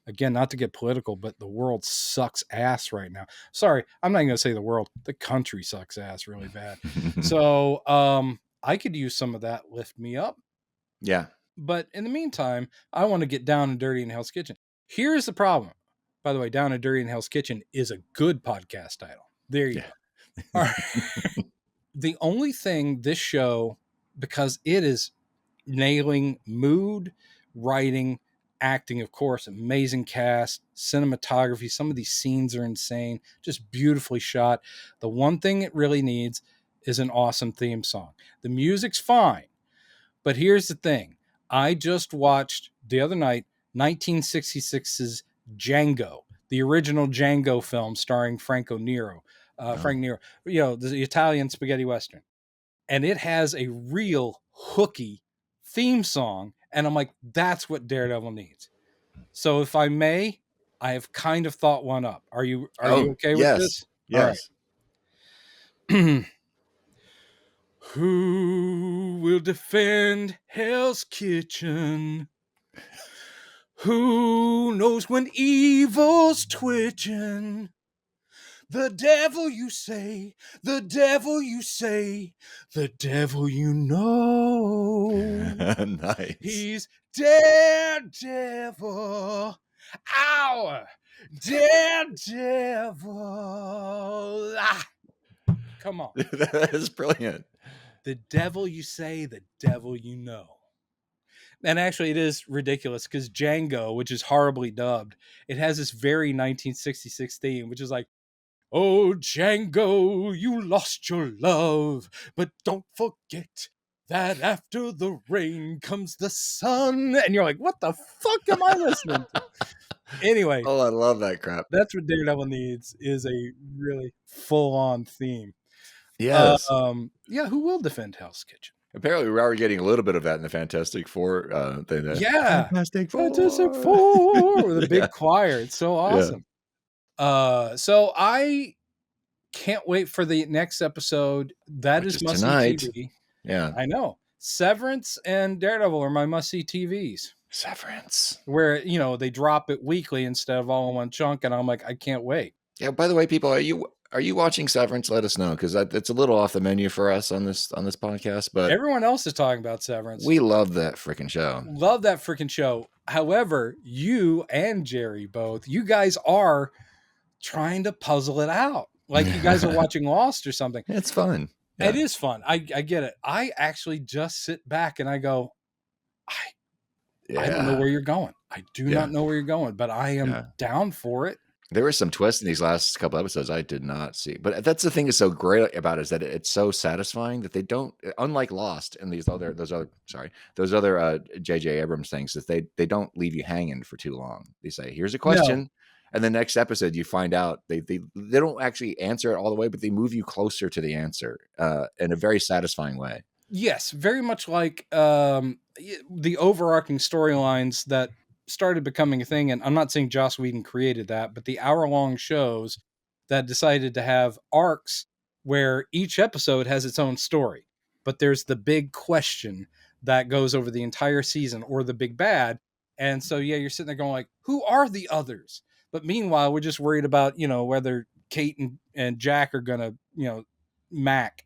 again, not to get political, but the world sucks ass right now. Sorry, I'm not going to say the world. The country sucks ass really bad. So I could use some of that lift me up. Yeah. But in the meantime, I want to get down and dirty in Hell's Kitchen. Here's the problem. By the way, Down and Dirty in Hell's Kitchen is a good podcast title. There you go. All right. The only thing this show, because it is nailing mood, writing, acting, of course, amazing cast, cinematography. Some of these scenes are insane, just beautifully shot. The one thing it really needs is an awesome theme song. The music's fine, but here's the thing. I just watched the other night 1966's Django, the original Django film starring Frank Nero, the Italian spaghetti western. And it has a real hooky theme song. And I'm like, that's what Daredevil needs. So if I may, I have kind of thought one up. Are you okay with yes. this? Yes. All right. Who will defend Hell's Kitchen? Who knows when evil's twitching? The devil you say, the devil you say, the devil you know. Nice. He's Daredevil. Ow! Daredevil. Ah! Come on. That is brilliant. The devil you say, the devil you know. And actually, it is ridiculous because Django, which is horribly dubbed, it has this very 1966 theme, which is like, oh, Django, you lost your love, but don't forget that after the rain comes the sun. And you're like, what the fuck am I listening to? Anyway. Oh, I love that crap. That's what Daredevil needs, is a really full-on theme. Yes. Yeah, who will defend Hell's Kitchen? Apparently, we are getting a little bit of that in the Fantastic Four thing. Yeah. Fantastic Four. With a big choir. It's so awesome. Yeah. So I can't wait for the next episode. That is must-see TV. Yeah. I know. Severance and Daredevil are my must-see TVs. Severance. Where, they drop it weekly instead of all in one chunk, and I'm like, I can't wait. Yeah, by the way, people, are you watching Severance? Let us know, because it's a little off the menu for us on this podcast. But everyone else is talking about Severance. We love that freaking show. However, you and Jerry both, you guys are trying to puzzle it out. Like you guys are watching Lost or something. It's fun. Yeah. It is fun. I get it. I actually just sit back and I go, I don't know where you're going. I do not know where you're going, but I am down for it. There was some twist in these last couple episodes I did not see, but that's the thing that's so great about it, is that it's so satisfying that they don't, unlike Lost and those other J.J. Abrams things, that they don't leave you hanging for too long. They say, here's a No. question, and the next episode you find out they don't actually answer it all the way, but they move you closer to the answer in a very satisfying way. Yes, very much like the overarching storylines that started becoming a thing. And I'm not saying Joss Whedon created that, but the hour-long shows that decided to have arcs where each episode has its own story. But there's the big question that goes over the entire season, or the big bad. And so, yeah, you're sitting there going like, who are the others? But meanwhile, we're just worried about, whether Kate and Jack are going to, Mac.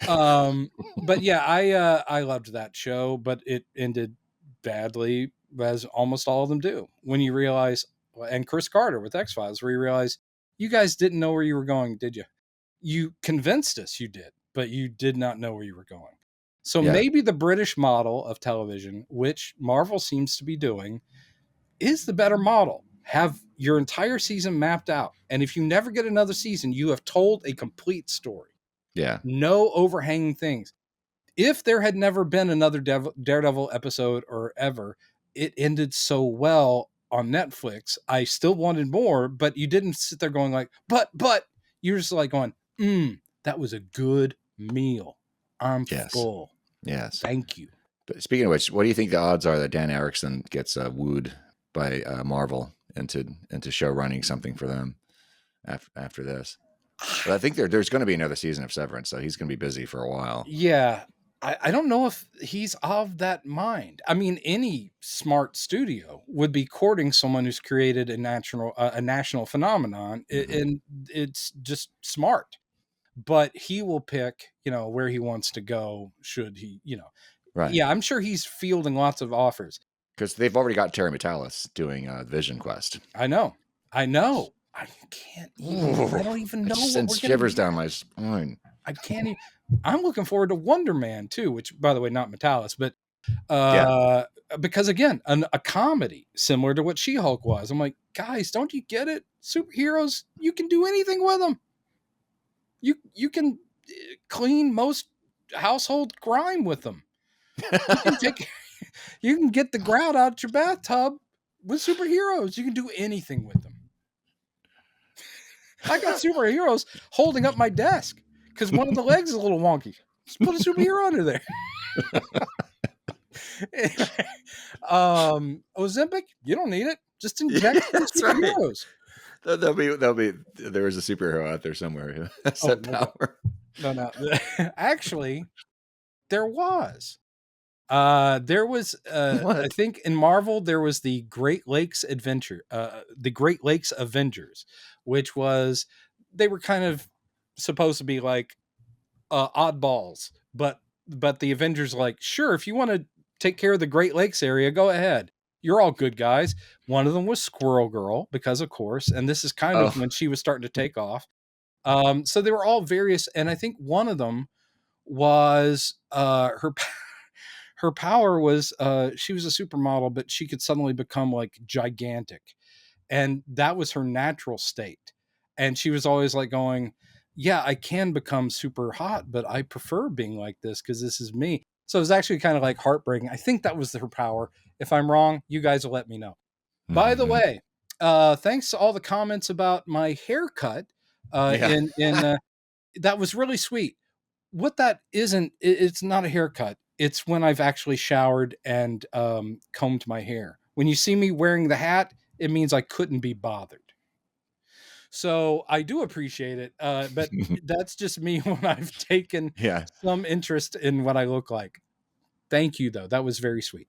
But yeah, I loved that show, but it ended badly, as almost all of them do, when you realize, and Chris Carter with X-Files, where you realize you guys didn't know where you were going, did you? You convinced us you did, but you did not know where you were going. So maybe the British model of television, which Marvel seems to be doing, is the better model. Have your entire season mapped out, and if you never get another season, you have told a complete story. Yeah. No overhanging things. If there had never been another Daredevil episode or ever, it ended so well on Netflix. I still wanted more, but you didn't sit there going like, but you're just like going, that was a good meal. I'm full. Yes. Thank you. But speaking of which, what do you think the odds are that Dan Erickson gets wooed by Marvel into show running something for them after this? But I think there's going to be another season of Severance, so he's going to be busy for a while. Yeah. I don't know if he's of that mind. I mean, any smart studio would be courting someone who's created a national phenomenon, and it's just smart. But he will pick, where he wants to go. Should he, Right? Yeah, I'm sure he's fielding lots of offers because they've already got Terry Metalis doing Vision Quest. I know. I can't even. I don't even know. It sends shivers down my spine. I can't even. I'm looking forward to Wonder Man too, which, by the way, not Metalis, but because again, a comedy similar to what She-Hulk was. I'm like, guys, don't you get it? Superheroes, you can do anything with them. You can clean most household grime with them. You can get the grout out your bathtub with superheroes. You can do anything with them. I got superheroes holding up my desk because one of the legs is a little wonky. Just put a superhero under there. Ozempic, you don't need it. Just inject superheroes. Right. There is a superhero out there somewhere who has that power. No. Actually, there was. I think in Marvel there was the Great Lakes Avengers, which was, they were kind of supposed to be like oddballs, but the Avengers like, sure, if you want to take care of the Great Lakes area, go ahead. You're all good guys. One of them was Squirrel Girl, because of course, and this is kind of when she was starting to take off. So they were all various, and I think one of them was her power was she was a supermodel, but she could suddenly become like gigantic, and that was her natural state. And she was always like going, yeah, I can become super hot, but I prefer being like this because this is me. So it was actually kind of like heartbreaking. I think that was her power. If I'm wrong, you guys will let me know. By the way, thanks to all the comments about my haircut. That was really sweet. What that isn't, it's not a haircut. It's when I've actually showered and combed my hair. When you see me wearing the hat, it means I couldn't be bothered. So I do appreciate it, but that's just me when I've taken some interest in what I look like. Thank you, though. That was very sweet.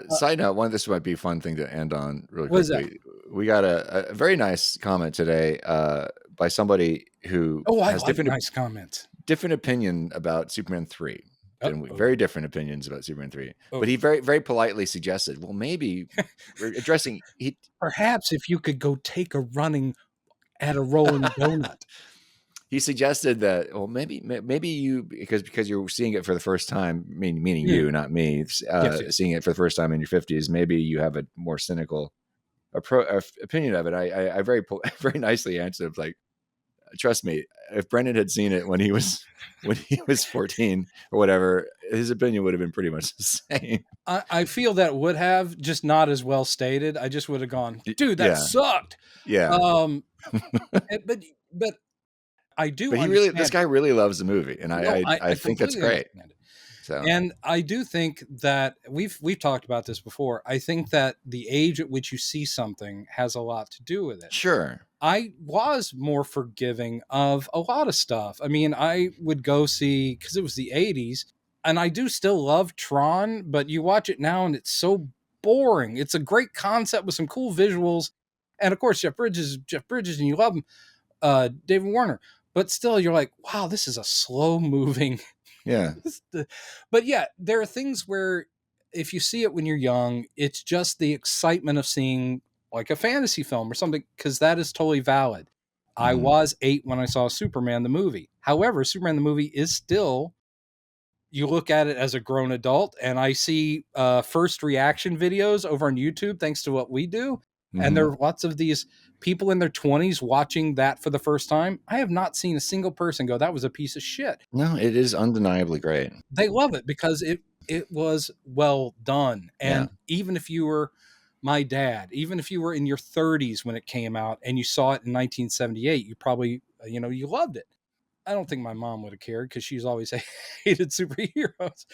Side note, this might be a fun thing to end on really quickly. We got a very nice comment today by somebody who has different opinion about Superman 3. And very different opinions about Superman 3. But he very, very politely suggested, well, maybe addressing... Perhaps if you could go take a running at a rolling donut. He suggested that, well, maybe you, because you're seeing it for the first time, meaning you, not me, seeing it for the first time in your 50s, maybe you have a more cynical opinion of it, I very very nicely answered, like, trust me, if Brendan had seen it when he was 14 or whatever, his opinion would have been pretty much the same. I feel that would have, just not as well stated. I just would have gone, dude, that Yeah. sucked. Yeah. But I do But this understand. guy really loves the movie, and No, I I think that's completely great. understand it. So, And I do think that we've talked about this before. I think that the age at which you see something has a lot to do with it. sure. I was more forgiving of a lot of stuff. I mean, I would go see, because it was the 80s, and I do still love Tron, but you watch it now and it's so boring. It's a great concept with some cool visuals. And of course, Jeff Bridges, and you love him, David Warner. But still, you're like, wow, this is a slow moving. Yeah. But yeah, there are things where if you see it when you're young, it's just the excitement of seeing like a fantasy film or something, because that is totally valid. I was 8 when I saw Superman the movie. However, Superman the movie is still, you look at it as a grown adult, and I see first reaction videos over on YouTube thanks to what we do. And there are lots of these people in their 20s watching that for the first time. I have not seen a single person go, that was a piece of shit. No, it is undeniably great. They love it because it was well done. And even if you were my dad, even if you were in your 30s when it came out and you saw it in 1978, you probably, you loved it. I don't think my mom would have cared because she's always hated superheroes.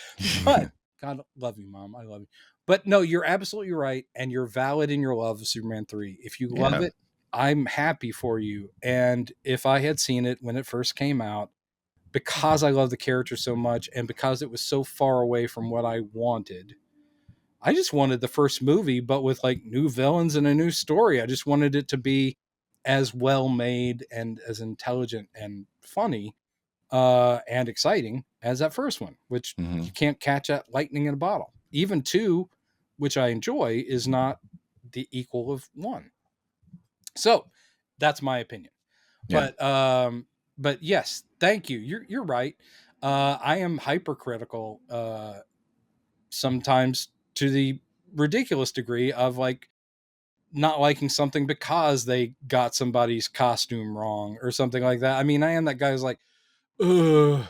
But God love you, Mom. I love you. But no, you're absolutely right. And you're valid in your love of Superman 3. If you love it, I'm happy for you. And if I had seen it when it first came out, because I love the character so much and because it was so far away from what I wanted, I just wanted the first movie, but with like new villains and a new story. I just wanted it to be as well made and as intelligent and funny and exciting as that first one, which you can't catch that lightning in a bottle. Even 2, which I enjoy, is not the equal of 1. So that's my opinion. But yes, thank you. You're right. I am hypercritical sometimes to the ridiculous degree of like not liking something because they got somebody's costume wrong or something like that. I mean, I am that guy who's like, ugh.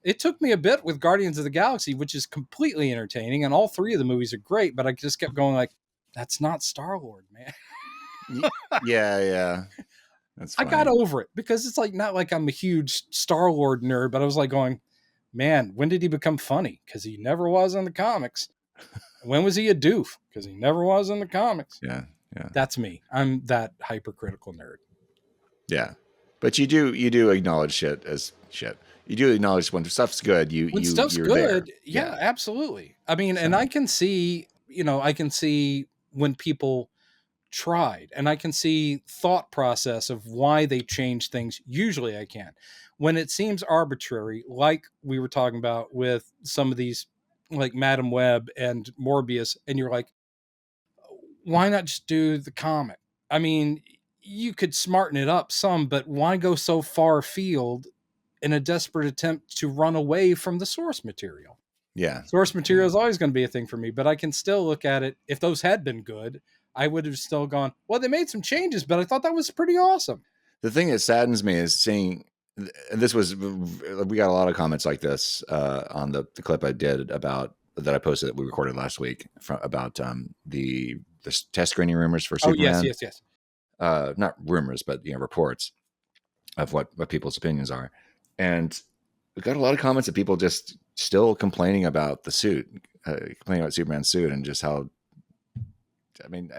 It took me a bit with Guardians of the Galaxy, which is completely entertaining, and all 3 of the movies are great, but I just kept going like, that's not Star-Lord, man. Yeah. That's funny. I got over it because it's like not like I'm a huge Star-Lord nerd, but I was like going, man, when did he become funny? Because he never was in the comics. When was he a doof? Because he never was in the comics. Yeah. That's me. I'm that hypercritical nerd. Yeah. But you do acknowledge shit as shit. You do acknowledge when stuff's good. When stuff's you're good, there. yeah, absolutely. I mean, and I can see, when people tried, and I can see thought process of why they change things. Usually I can. When it seems arbitrary, like we were talking about with some of these, like Madam Web and Morbius, and you're like, why not just do the comic? I mean, you could smarten it up some, but why go so far afield in a desperate attempt to run away from the source material? Yeah. Source material is always going to be a thing for me, but I can still look at it. If those had been good, I would have still gone, well, they made some changes, but I thought that was pretty awesome. The thing that saddens me is seeing, and we got a lot of comments like this on the clip I did that I posted that we recorded last week about the test screening rumors for Superman. Yes. Not rumors, but reports of what people's opinions are. And we got a lot of comments of people just still complaining about the suit, complaining about Superman's suit and just how, I mean,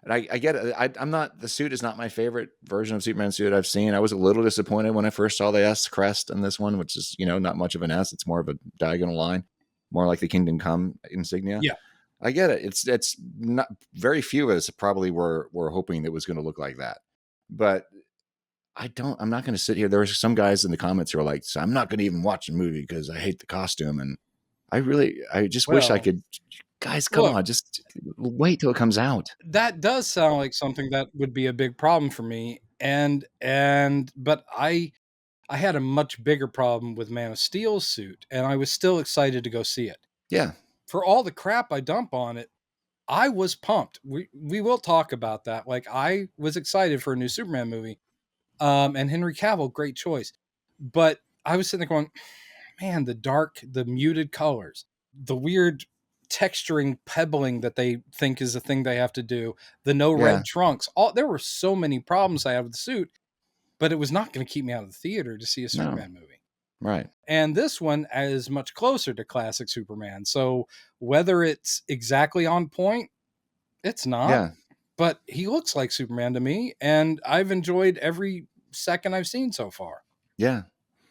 I get it. I'm not, the suit is not my favorite version of Superman's suit I've seen. I was a little disappointed when I first saw the S crest in this one, which is, not much of an S. It's more of a diagonal line, more like the Kingdom Come insignia. Yeah. I get it. It's not, very few of us probably were hoping it was going to look like that, but I'm not going to sit here. There were some guys in the comments who are like, so I'm not going to even watch the movie because I hate the costume. And I just wish I could, guys, come on, just wait till it comes out. That does sound like something that would be a big problem for me. But I had a much bigger problem with Man of Steel's suit, and I was still excited to go see it. Yeah. For all the crap I dump on it, I was pumped. We will talk about that. Like, I was excited for a new Superman movie. And Henry Cavill, great choice. But I was sitting there going, man, the muted colors, the weird texturing pebbling that they think is a thing they have to do, the no red trunks. There were so many problems I had with the suit, but it was not going to keep me out of the theater to see a Superman movie. Right. And this one is much closer to classic Superman. So whether it's exactly on point, it's not. Yeah. But he looks like Superman to me, and I've enjoyed every second I've seen so far. Yeah.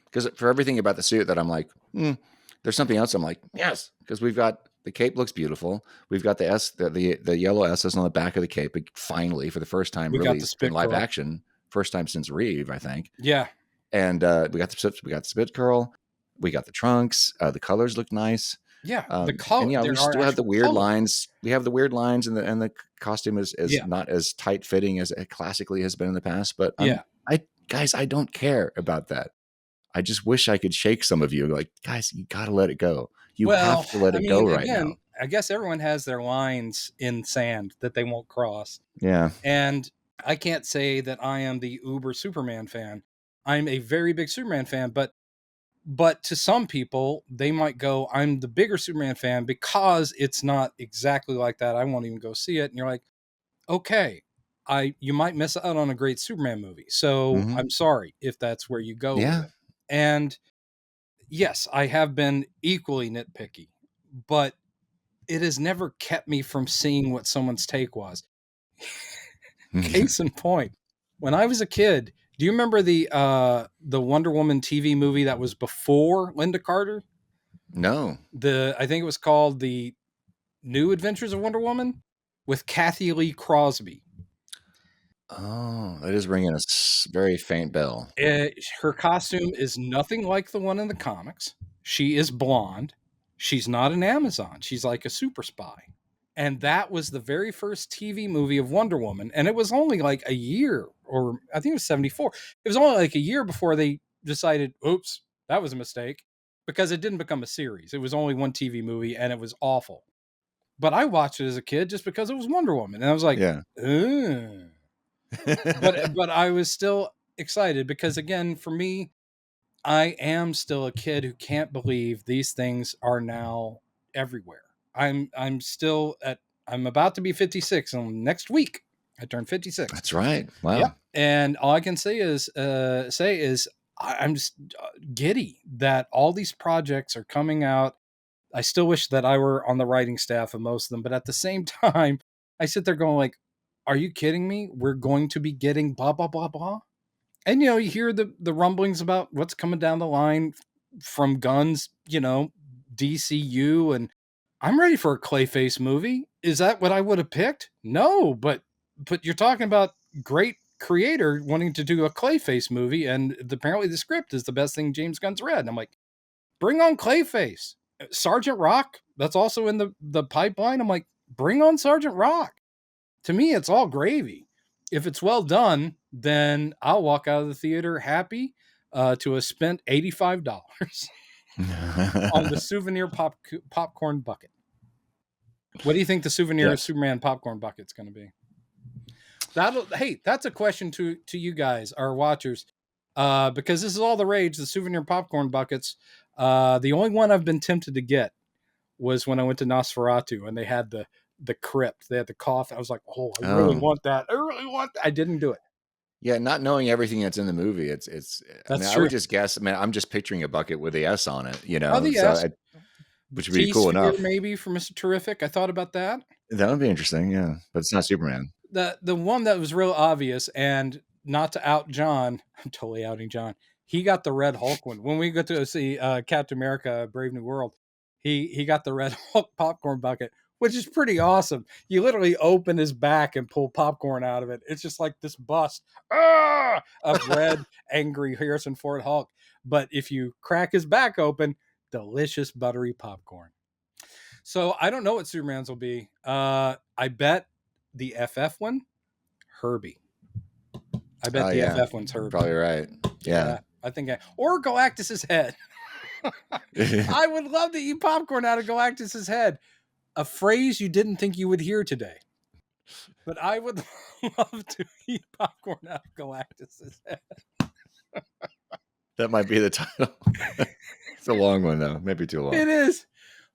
Because for everything about the suit that I'm like, there's something else. I'm like, yes, because we've got the cape looks beautiful. We've got the S, the yellow S's on the back of the cape. Finally, for the first time, We got really the spit in live curl. action, first time since Reeve, I think. Yeah. And we got the spit curl. We got the trunks. The colors look nice. Yeah, the color. And we still have the weird colors. lines. We have the weird lines, and the costume is not as tight fitting as it classically has been in the past. But I don't care about that. I just wish I could shake some of you. Like, guys, you got to let it go. You have to let it go right now. I guess everyone has their lines in sand that they won't cross. Yeah. And I can't say that I am the uber Superman fan. I'm a very big Superman fan, but to some people, they might go, I'm the bigger Superman fan because it's not exactly like that. I won't even go see it. And you're like, okay, you might miss out on a great Superman movie. So I'm sorry if that's where you go with it. And yes, I have been equally nitpicky, but it has never kept me from seeing what someone's take was. Case in point, when I was a kid, do you remember the Wonder Woman TV movie that was before Linda Carter? No. I think it was called The New Adventures of Wonder Woman with Kathy Lee Crosby. Oh, that is ringing a very faint bell. Her costume is nothing like the one in the comics. She is blonde. She's not an Amazon. She's like a super spy. And that was the very first TV movie of Wonder Woman. And it was only like a year, or I think it was 74. It was only like a year before they decided, oops, that was a mistake. Because it didn't become a series. It was only one TV movie and it was awful. But I watched it as a kid just because it was Wonder Woman. And I was like, ugh. but I was still excited because, again, for me, I am still a kid who can't believe these things are now everywhere. I'm about to be 56, and next week I turn 56. That's right. Wow. Yep. And all I can say is I'm just giddy that all these projects are coming out. I still wish that I were on the writing staff of most of them, but at the same time, I sit there going like, are you kidding me? We're going to be getting blah, blah, blah, blah. And, you hear the rumblings about what's coming down the line from Gunn's, DCU. And I'm ready for a Clayface movie. Is that what I would have picked? No, but you're talking about great creator wanting to do a Clayface movie. And apparently the script is the best thing James Gunn's read. And I'm like, bring on Clayface. Sergeant Rock, that's also in the pipeline. I'm like, bring on Sergeant Rock. To me, it's all gravy. If it's well done, then I'll walk out of the theater happy to have spent $85 on the souvenir popcorn bucket. What do you think the souvenir Superman popcorn bucket's going to be? That's a question to you guys, our watchers, because this is all the rage, the souvenir popcorn buckets. The only one I've been tempted to get was when I went to Nosferatu and they had the crypt. They had the cough. I was like, I really want that. I didn't do it. Yeah, not knowing everything that's in the movie, it's. That's true. I would just guess. I'm just picturing a bucket with the S on it, the S. Which would be cool enough. Maybe for Mr. Terrific. I thought about that. That would be interesting, yeah. But it's not Superman. The one that was real obvious, and not to out John, I'm totally outing John. He got the Red Hulk one. When we go to see Captain America: Brave New World, he got the Red Hulk popcorn bucket, which is pretty awesome. You literally open his back and pull popcorn out of it. It's just like this bust of red, angry Harrison Ford Hulk. But if you crack his back open, delicious buttery popcorn. So I don't know what Superman's will be. I bet the FF one, Herbie. I bet the FF one's Herbie. Probably right. Yeah. I think or Galactus's head. I would love to eat popcorn out of Galactus's head. a phrase you didn't think you would hear today. But I would love to eat popcorn out of Galactus's head. That might be the title. It's a long one, though. Maybe too long. It is.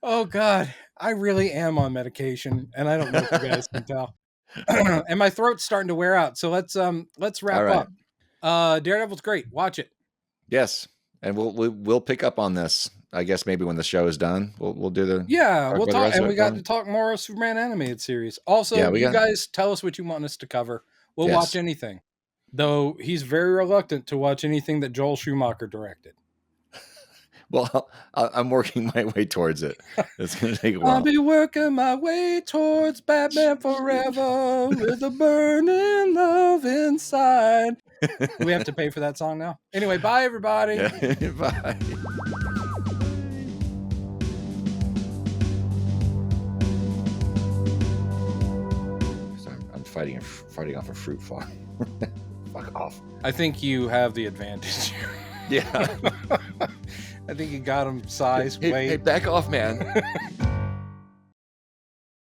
Oh, God. I really am on medication, and I don't know if you guys can tell. And my throat's starting to wear out. So let's wrap up. Daredevil's great. Watch it. Yes. And we'll pick up on this. I guess maybe when the show is done, we'll do the we'll talk, and we got to talk more of Superman animated series. Also, you guys tell us what you want us to cover. We'll watch anything, though he's very reluctant to watch anything that Joel Schumacher directed. Well, I'm working my way towards it. It's going to take a while. I'll be working my way towards Batman Forever with a burning love inside. Do we have to pay for that song now? Anyway, bye, everybody. Bye. I'm fighting off a fruit farm. Fuck off. I think you have the advantage. Yeah. I think you got him size, weight. Hey, back off, man.